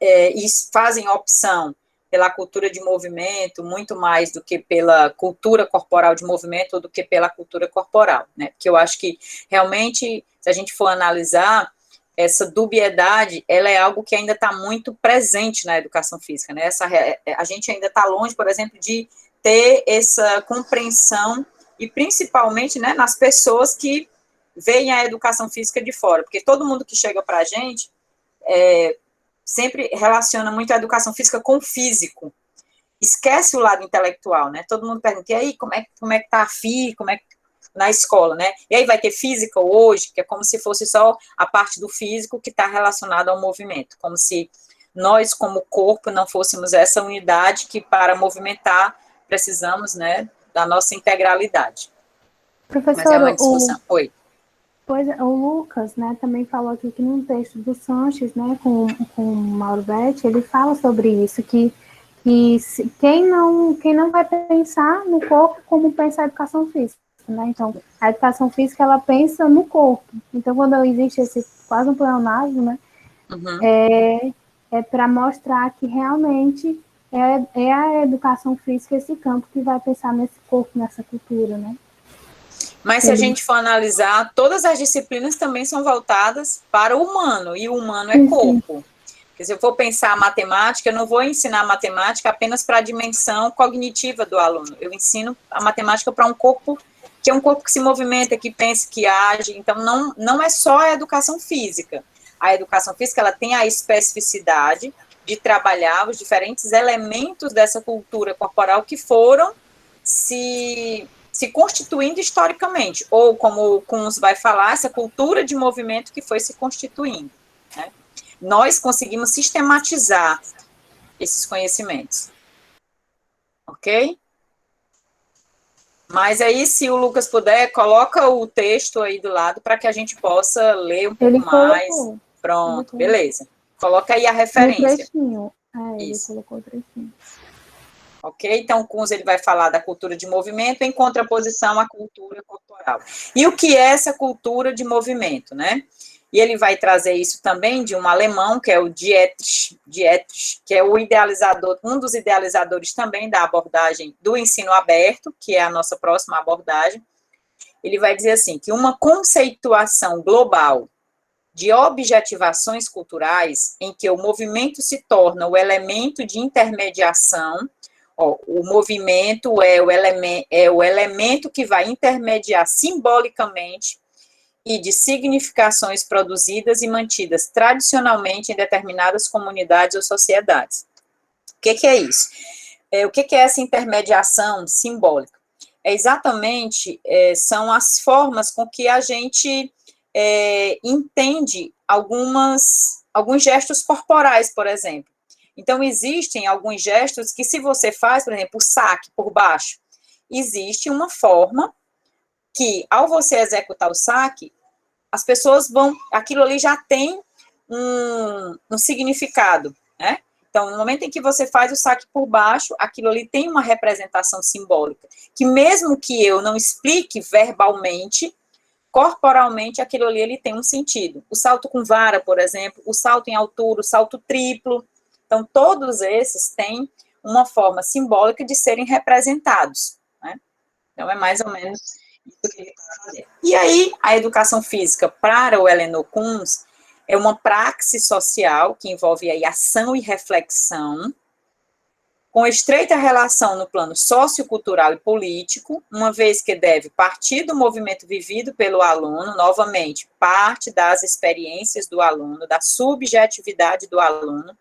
Speaker 2: E fazem opção pela cultura de movimento muito mais do que pela cultura corporal de movimento ou do que pela cultura corporal, né? Porque eu acho que, realmente, se a gente for analisar, essa dubiedade, ela é algo que ainda está muito presente na educação física, né? A gente ainda está longe, por exemplo, de ter essa compreensão, e principalmente, né, nas pessoas que veem a educação física de fora, porque todo mundo que chega para a gente sempre relaciona muito a educação física com o físico, esquece o lado intelectual, né? Todo mundo pergunta, e aí, como é que tá a FI, na escola, né? E aí vai ter física hoje, que é como se fosse só a parte do físico que está relacionada ao movimento, como se nós, como corpo, não fôssemos essa unidade que, para movimentar, precisamos, né, da nossa integralidade.
Speaker 3: Professora,
Speaker 2: mas é uma discussão. Oi.
Speaker 3: Pois o Lucas, né, também falou aqui que num texto do Sanches, né, com o Mauro Betti, ele fala sobre isso, que quem não vai pensar no corpo como pensa a educação física, né? Então, a educação física, ela pensa no corpo. Então, quando existe esse quase um pleonasmo, né, é para mostrar que realmente é a educação física esse campo que vai pensar nesse corpo, nessa cultura, né?
Speaker 2: Mas se a gente for analisar, todas as disciplinas também são voltadas para o humano, e o humano é corpo. Porque se eu for pensar a matemática, eu não vou ensinar a matemática apenas para a dimensão cognitiva do aluno. Eu ensino a matemática para um corpo que é um corpo que se movimenta, que pensa, que age. Então, não é só a educação física. A educação física, ela tem a especificidade de trabalhar os diferentes elementos dessa cultura corporal que foram se constituindo historicamente, ou como o Kunz vai falar, essa cultura de movimento que foi se constituindo, né? Nós conseguimos sistematizar esses conhecimentos. Ok? Mas aí, se o Lucas puder, coloca o texto aí do lado para que a gente possa ler um pouco mais.
Speaker 3: Colocou.
Speaker 2: Pronto, beleza. Coloca aí a
Speaker 3: No
Speaker 2: referência.
Speaker 3: trechinho. Ele
Speaker 2: Isso.
Speaker 3: colocou o trechinho.
Speaker 2: Ok? Então, o Kunz, ele vai falar da cultura de movimento em contraposição à cultura corporal. E o que é essa cultura de movimento, né? E ele vai trazer isso também de um alemão, que é o Dietrich, que é o idealizador, um dos idealizadores também da abordagem do ensino aberto, que é a nossa próxima abordagem. Ele vai dizer assim, que uma conceituação global de objetivações culturais, em que o movimento se torna o elemento de intermediação. O movimento é o elemento que vai intermediar simbolicamente e de significações produzidas e mantidas tradicionalmente em determinadas comunidades ou sociedades. O que é isso? O que é essa intermediação simbólica? Exatamente, são as formas com que a gente entende alguns gestos corporais, por exemplo. Então, existem alguns gestos que, se você faz, por exemplo, o saque por baixo, existe uma forma que, ao você executar o saque, as pessoas aquilo ali já tem um significado, né? Então, no momento em que você faz o saque por baixo, aquilo ali tem uma representação simbólica, que mesmo que eu não explique verbalmente, corporalmente, aquilo ali ele tem um sentido. O salto com vara, por exemplo, o salto em altura, o salto triplo. Então, todos esses têm uma forma simbólica de serem representados, né? Então, é mais ou menos isso que ele está fazendo. E aí, a educação física para o Eleanor Kunz é uma praxis social que envolve aí ação e reflexão, com estreita relação no plano sociocultural e político, uma vez que deve partir do movimento vivido pelo aluno, novamente, parte das experiências do aluno, da subjetividade do aluno,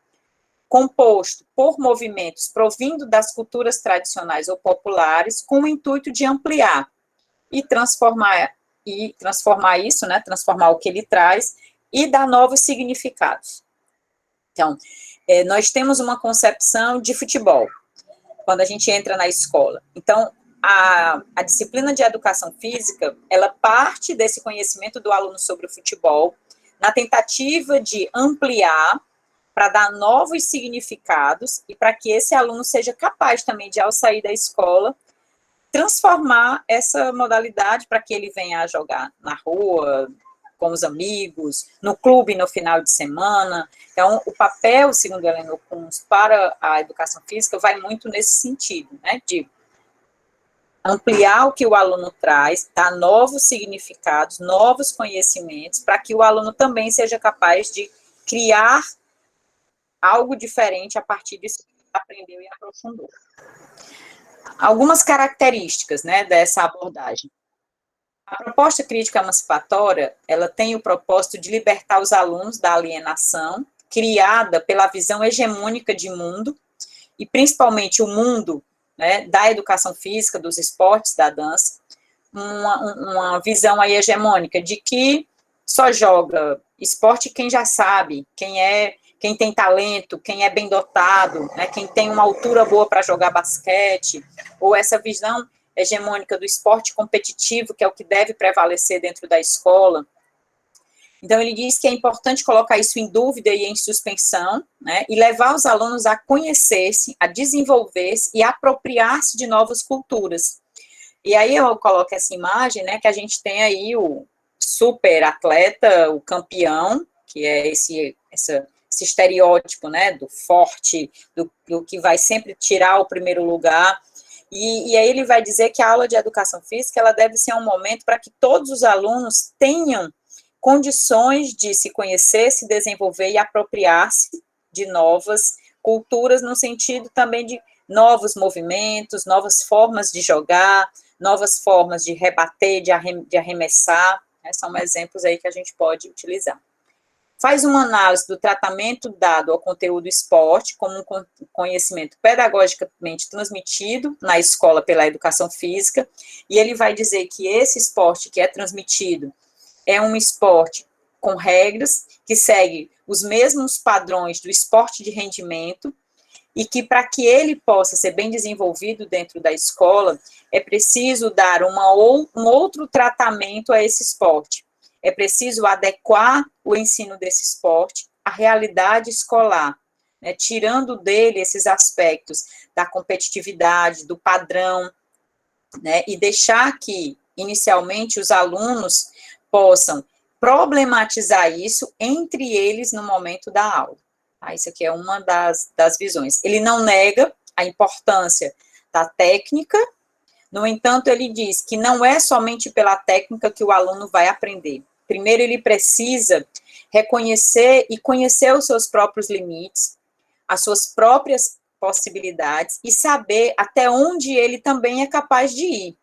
Speaker 2: composto por movimentos provindo das culturas tradicionais ou populares, com o intuito de ampliar e transformar isso, né, transformar o que ele traz e dar novos significados. Então, nós temos uma concepção de futebol, quando a gente entra na escola. Então, a disciplina de educação física, ela parte desse conhecimento do aluno sobre o futebol, na tentativa de ampliar, para dar novos significados, e para que esse aluno seja capaz também de, ao sair da escola, transformar essa modalidade para que ele venha a jogar na rua, com os amigos, no clube no final de semana. Então, o papel, segundo Eleanor Kunz, para a educação física vai muito nesse sentido, né, de ampliar o que o aluno traz, dar novos significados, novos conhecimentos, para que o aluno também seja capaz de criar algo diferente a partir disso que ele aprendeu e aprofundou. Algumas características, né, dessa abordagem. A proposta crítica emancipatória, ela tem o propósito de libertar os alunos da alienação, criada pela visão hegemônica de mundo, e principalmente o mundo, né, da educação física, dos esportes, da dança, uma visão aí hegemônica de que só joga esporte quem já sabe, quem tem talento, quem é bem dotado, né, quem tem uma altura boa para jogar basquete, ou essa visão hegemônica do esporte competitivo, que é o que deve prevalecer dentro da escola. Então, ele diz que é importante colocar isso em dúvida e em suspensão, né, e levar os alunos a conhecer-se, a desenvolver-se e apropriar-se de novas culturas. E aí eu coloco essa imagem, né, que a gente tem aí o super atleta, o campeão, que é esse estereótipo, né, do forte, do que vai sempre tirar o primeiro lugar. E aí ele vai dizer que a aula de educação física, ela deve ser um momento para que todos os alunos tenham condições de se conhecer, se desenvolver e apropriar-se de novas culturas, no sentido também de novos movimentos, novas formas de jogar, novas formas de rebater, de arremessar, né, são exemplos aí que a gente pode utilizar. Faz uma análise do tratamento dado ao conteúdo esporte como um conhecimento pedagogicamente transmitido na escola pela educação física, e ele vai dizer que esse esporte que é transmitido é um esporte com regras, que segue os mesmos padrões do esporte de rendimento, e que para que ele possa ser bem desenvolvido dentro da escola, é preciso dar um outro tratamento a esse esporte. É preciso adequar o ensino desse esporte à realidade escolar, né, tirando dele esses aspectos da competitividade, do padrão, né, e deixar que, inicialmente, os alunos possam problematizar isso entre eles no momento da aula. Tá? Isso aqui é uma das visões. Ele não nega a importância da técnica, no entanto, ele diz que não é somente pela técnica que o aluno vai aprender. Primeiro, ele precisa reconhecer e conhecer os seus próprios limites, as suas próprias possibilidades e saber até onde ele também é capaz de ir.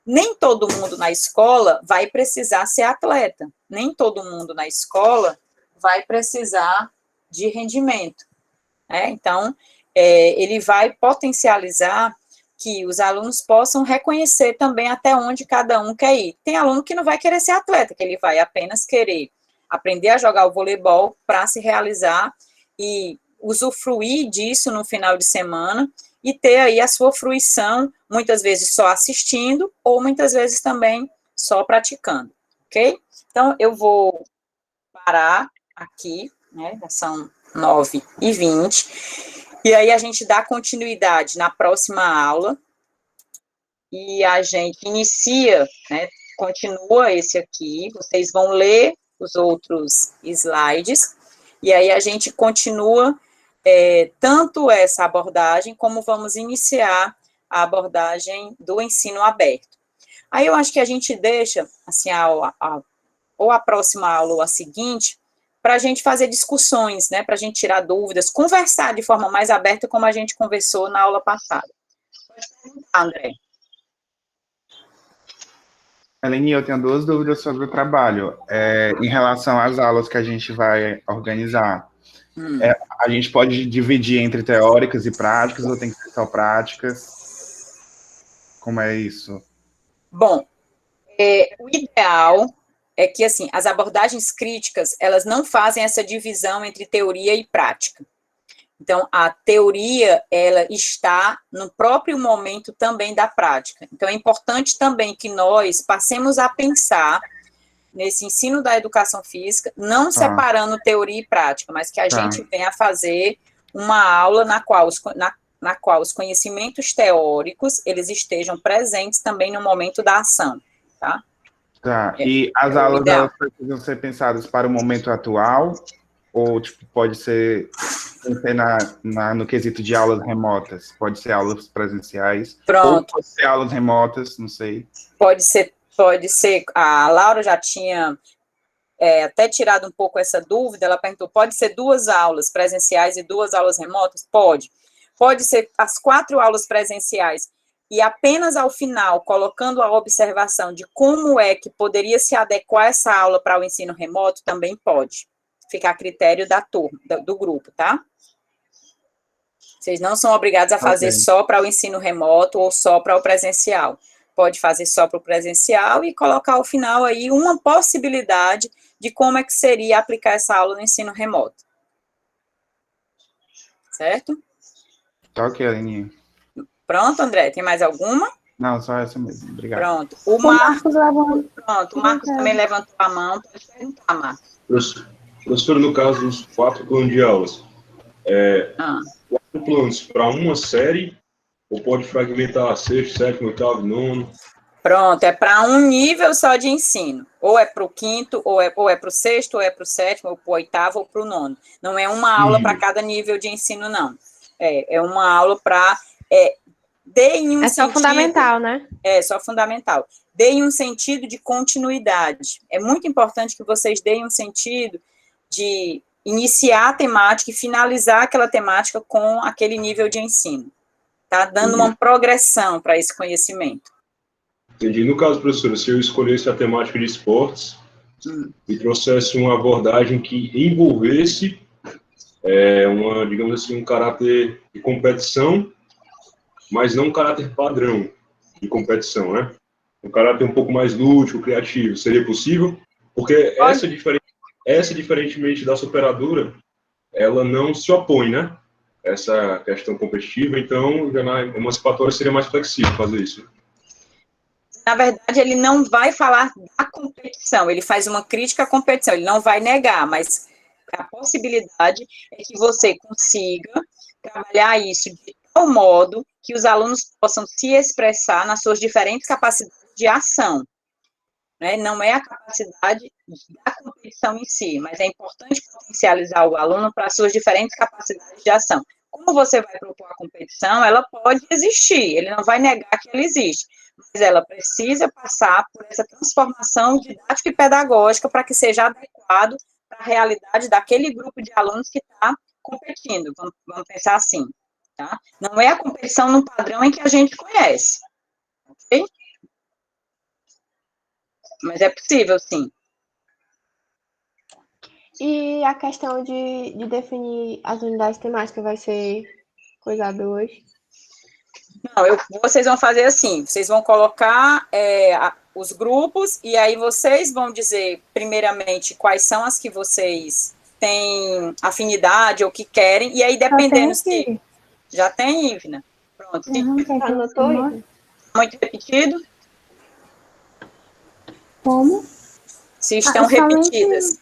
Speaker 2: Nem todo mundo na escola vai precisar ser atleta, nem todo mundo na escola vai precisar de rendimento, né? Então, ele vai potencializar que os alunos possam reconhecer também até onde cada um quer ir. Tem aluno que não vai querer ser atleta, que ele vai apenas querer aprender a jogar o voleibol para se realizar e usufruir disso no final de semana e ter aí a sua fruição, muitas vezes só assistindo, ou muitas vezes também só praticando, ok? Então, eu vou parar aqui, né, são 9h20, e aí a gente dá continuidade na próxima aula, e a gente inicia, né, continua esse aqui, vocês vão ler os outros slides, e aí a gente continua tanto essa abordagem, como vamos iniciar a abordagem do ensino aberto. Aí eu acho que a gente deixa, assim, ou a próxima aula ou a seguinte, para a gente fazer discussões, né, para a gente tirar dúvidas, conversar de forma mais aberta, como a gente conversou na aula passada. Pode perguntar, André.
Speaker 9: Aline, eu tenho 2 dúvidas sobre o trabalho. Em relação às aulas que a gente vai organizar, a gente pode dividir entre teóricas e práticas, ou tem que ser só práticas? Como é isso?
Speaker 2: Bom, o ideal é que, assim, as abordagens críticas, elas não fazem essa divisão entre teoria e prática. Então, a teoria, ela está no próprio momento também da prática. Então, é importante também que nós passemos a pensar nesse ensino da educação física, não separando teoria e prática, mas que a gente venha fazer uma aula na qual os conhecimentos teóricos, eles estejam presentes também no momento da ação, tá?
Speaker 9: E as aulas, elas precisam ser pensadas para o momento atual, ou, tipo, pode ser no quesito de aulas remotas? Pode ser aulas presenciais?
Speaker 2: Pronto.
Speaker 9: Ou pode ser aulas remotas, não sei.
Speaker 2: Pode ser. A Laura já tinha até tirado um pouco essa dúvida, ela perguntou, pode ser 2 aulas presenciais e 2 aulas remotas? Pode. Pode ser as 4 aulas presenciais e apenas ao final, colocando a observação de como é que poderia se adequar essa aula para o ensino remoto, também pode. Fica a critério da turma, do grupo, tá? Vocês não são obrigados a fazer só para o ensino remoto ou só para o presencial. Pode fazer só para o presencial e colocar ao final aí uma possibilidade de como é que seria aplicar essa aula no ensino remoto. Certo?
Speaker 9: Tá ok, Aline.
Speaker 2: Pronto, André? Tem mais alguma?
Speaker 9: Não, só essa mesmo. Obrigado.
Speaker 2: Pronto. O Marcos também levantou a mão. Pode perguntar, Marcos.
Speaker 6: Professor, no caso dos 4 planos de aulas, 4 planos para uma série, ou pode fragmentar 6º, 7º, 8º, 9º?
Speaker 2: Pronto, é para um nível só de ensino. Ou é para o 5º, ou é para o 6º, ou é para o 7º, ou para o 8º, ou para o 9º. Não é uma aula para cada nível de ensino, não. É uma aula para... deem um
Speaker 5: só
Speaker 2: sentido,
Speaker 5: fundamental, né?
Speaker 2: É, só fundamental. Deem um sentido de continuidade. É muito importante que vocês deem um sentido de iniciar a temática e finalizar aquela temática com aquele nível de ensino. Tá dando uma progressão para esse conhecimento.
Speaker 6: Entendi. No caso, professora, se eu escolhesse a temática de esportes e trouxesse uma abordagem que envolvesse digamos assim, um caráter de competição, mas não um caráter padrão de competição, né? Um caráter um pouco mais lúdico, criativo, seria possível? Porque essa, diferentemente da superadora, ela não se opõe, né? essa questão competitiva, então já na emancipatória seria mais flexível fazer isso.
Speaker 2: Na verdade, ele não vai falar da competição, ele faz uma crítica à competição, ele não vai negar, mas a possibilidade é que você consiga trabalhar isso de tal modo que os alunos possam se expressar nas suas diferentes capacidades de ação. Né? Não é a capacidade da competição em si, mas é importante potencializar o aluno para as suas diferentes capacidades de ação. Como você vai propor a competição, ela pode existir, ele não vai negar que ela existe, mas ela precisa passar por essa transformação didática e pedagógica para que seja adequado para a realidade daquele grupo de alunos que está competindo, vamos pensar assim, tá? Não é a competição no padrão em que a gente conhece, ok? Mas é possível, sim.
Speaker 5: E a questão de definir as unidades temáticas vai ser coisada hoje?
Speaker 2: Não, vocês vão fazer assim, vocês vão colocar os grupos, e aí vocês vão dizer, primeiramente, quais são as que vocês têm afinidade ou que querem, e aí dependendo se... Já tem, Ivna? Pronto.
Speaker 5: Anotou, Ivna?
Speaker 2: Muito repetido?
Speaker 3: Como?
Speaker 2: Se estão repetidas.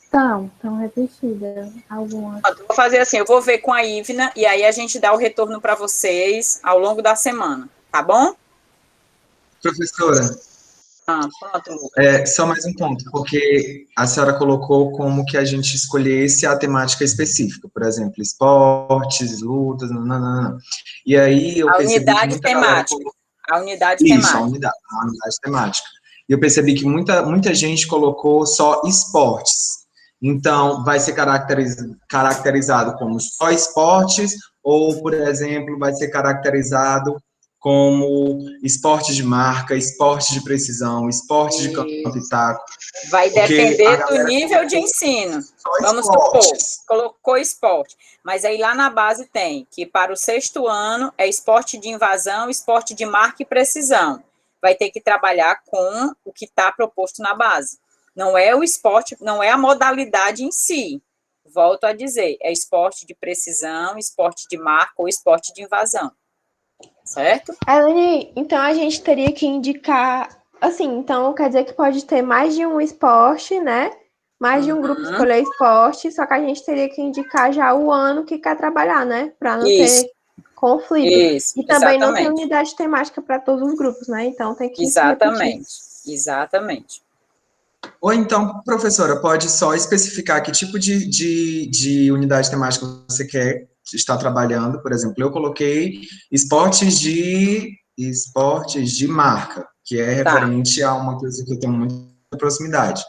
Speaker 3: Estão repetidas algumas.
Speaker 2: Eu vou fazer assim, eu vou ver com a Ivna, e aí a gente dá o retorno para vocês ao longo da semana, tá bom?
Speaker 4: Professora,
Speaker 2: Pronto, Lucas.
Speaker 4: só mais um ponto, porque a senhora colocou como que a gente escolhesse a temática específica, por exemplo, esportes, lutas, nananana. E aí eu percebi que muita galera colocou...
Speaker 2: A unidade
Speaker 4: Isso,
Speaker 2: temática.
Speaker 4: a unidade temática. E eu percebi que muita gente colocou só esportes. Então, vai ser caracterizado como só esportes, ou, por exemplo, vai ser caracterizado como esporte de marca, esporte de precisão, esporte de campo e taco.
Speaker 2: Vai depender do nível de ensino. Vamos supor, colocou esporte. Mas aí lá na base tem que para o 6º ano é esporte de invasão, esporte de marca e precisão. Vai ter que trabalhar com o que está proposto na base. Não é o esporte, não é a modalidade em si. Volto a dizer, é esporte de precisão, esporte de marca ou esporte de invasão. Certo?
Speaker 5: Elane, então a gente teria que indicar, assim, então quer dizer que pode ter mais de um esporte, né? Mais de um grupo escolher esporte, só que a gente teria que indicar já o ano que quer trabalhar, né? Para não ter conflito.
Speaker 2: Isso,
Speaker 5: e também
Speaker 2: exatamente.
Speaker 5: Não tem unidade temática para todos os grupos, né? Então tem que
Speaker 2: Exatamente.
Speaker 4: Ou então, professora, pode só especificar que tipo de unidade temática você quer estar trabalhando. Por exemplo, eu coloquei esportes de marca, que é referente a uma coisa que eu tenho muita proximidade.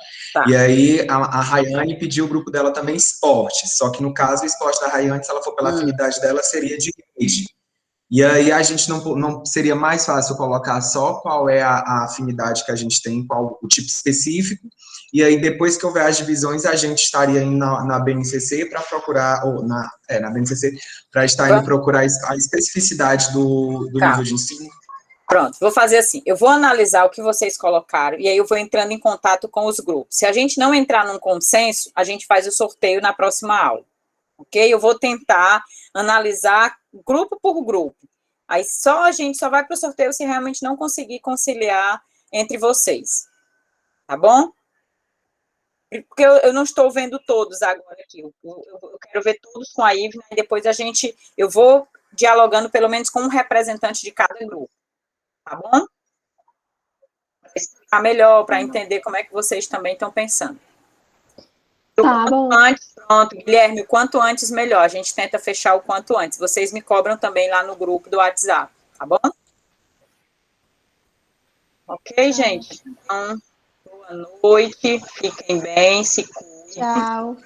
Speaker 4: E aí, a Rayane pediu o grupo dela também esportes, só que no caso, o esporte da Rayane, se ela for pela afinidade dela, seria de rede. E aí a gente não seria mais fácil colocar só qual é a afinidade que a gente tem, qual o tipo específico, e aí depois que houver as divisões, a gente estaria indo na BNCC para procurar, ou na BNCC, para estar indo procurar a especificidade do nível de ensino.
Speaker 2: Pronto, vou fazer assim, eu vou analisar o que vocês colocaram, e aí eu vou entrando em contato com os grupos. Se a gente não entrar num consenso, a gente faz o sorteio na próxima aula. Ok? Eu vou tentar analisar grupo por grupo. Aí a gente só vai para o sorteio se realmente não conseguir conciliar entre vocês. Tá bom? Porque eu não estou vendo todos agora aqui. Eu quero ver todos com a Ivna e depois eu vou dialogando pelo menos com um representante de cada grupo. Tá bom? Para explicar melhor, para entender como é que vocês também estão pensando.
Speaker 5: Tá bom.
Speaker 2: Pronto, Guilherme, o quanto antes, melhor. A gente tenta fechar o quanto antes. Vocês me cobram também lá no grupo do WhatsApp, tá bom? Ok, gente? Então, boa noite, fiquem bem, se cuidem.
Speaker 5: Tchau.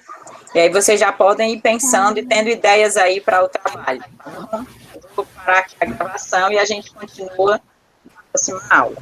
Speaker 2: E aí vocês já podem ir pensando e tendo ideias aí para o trabalho, tá bom? Eu vou parar aqui a gravação e a gente continua na próxima aula.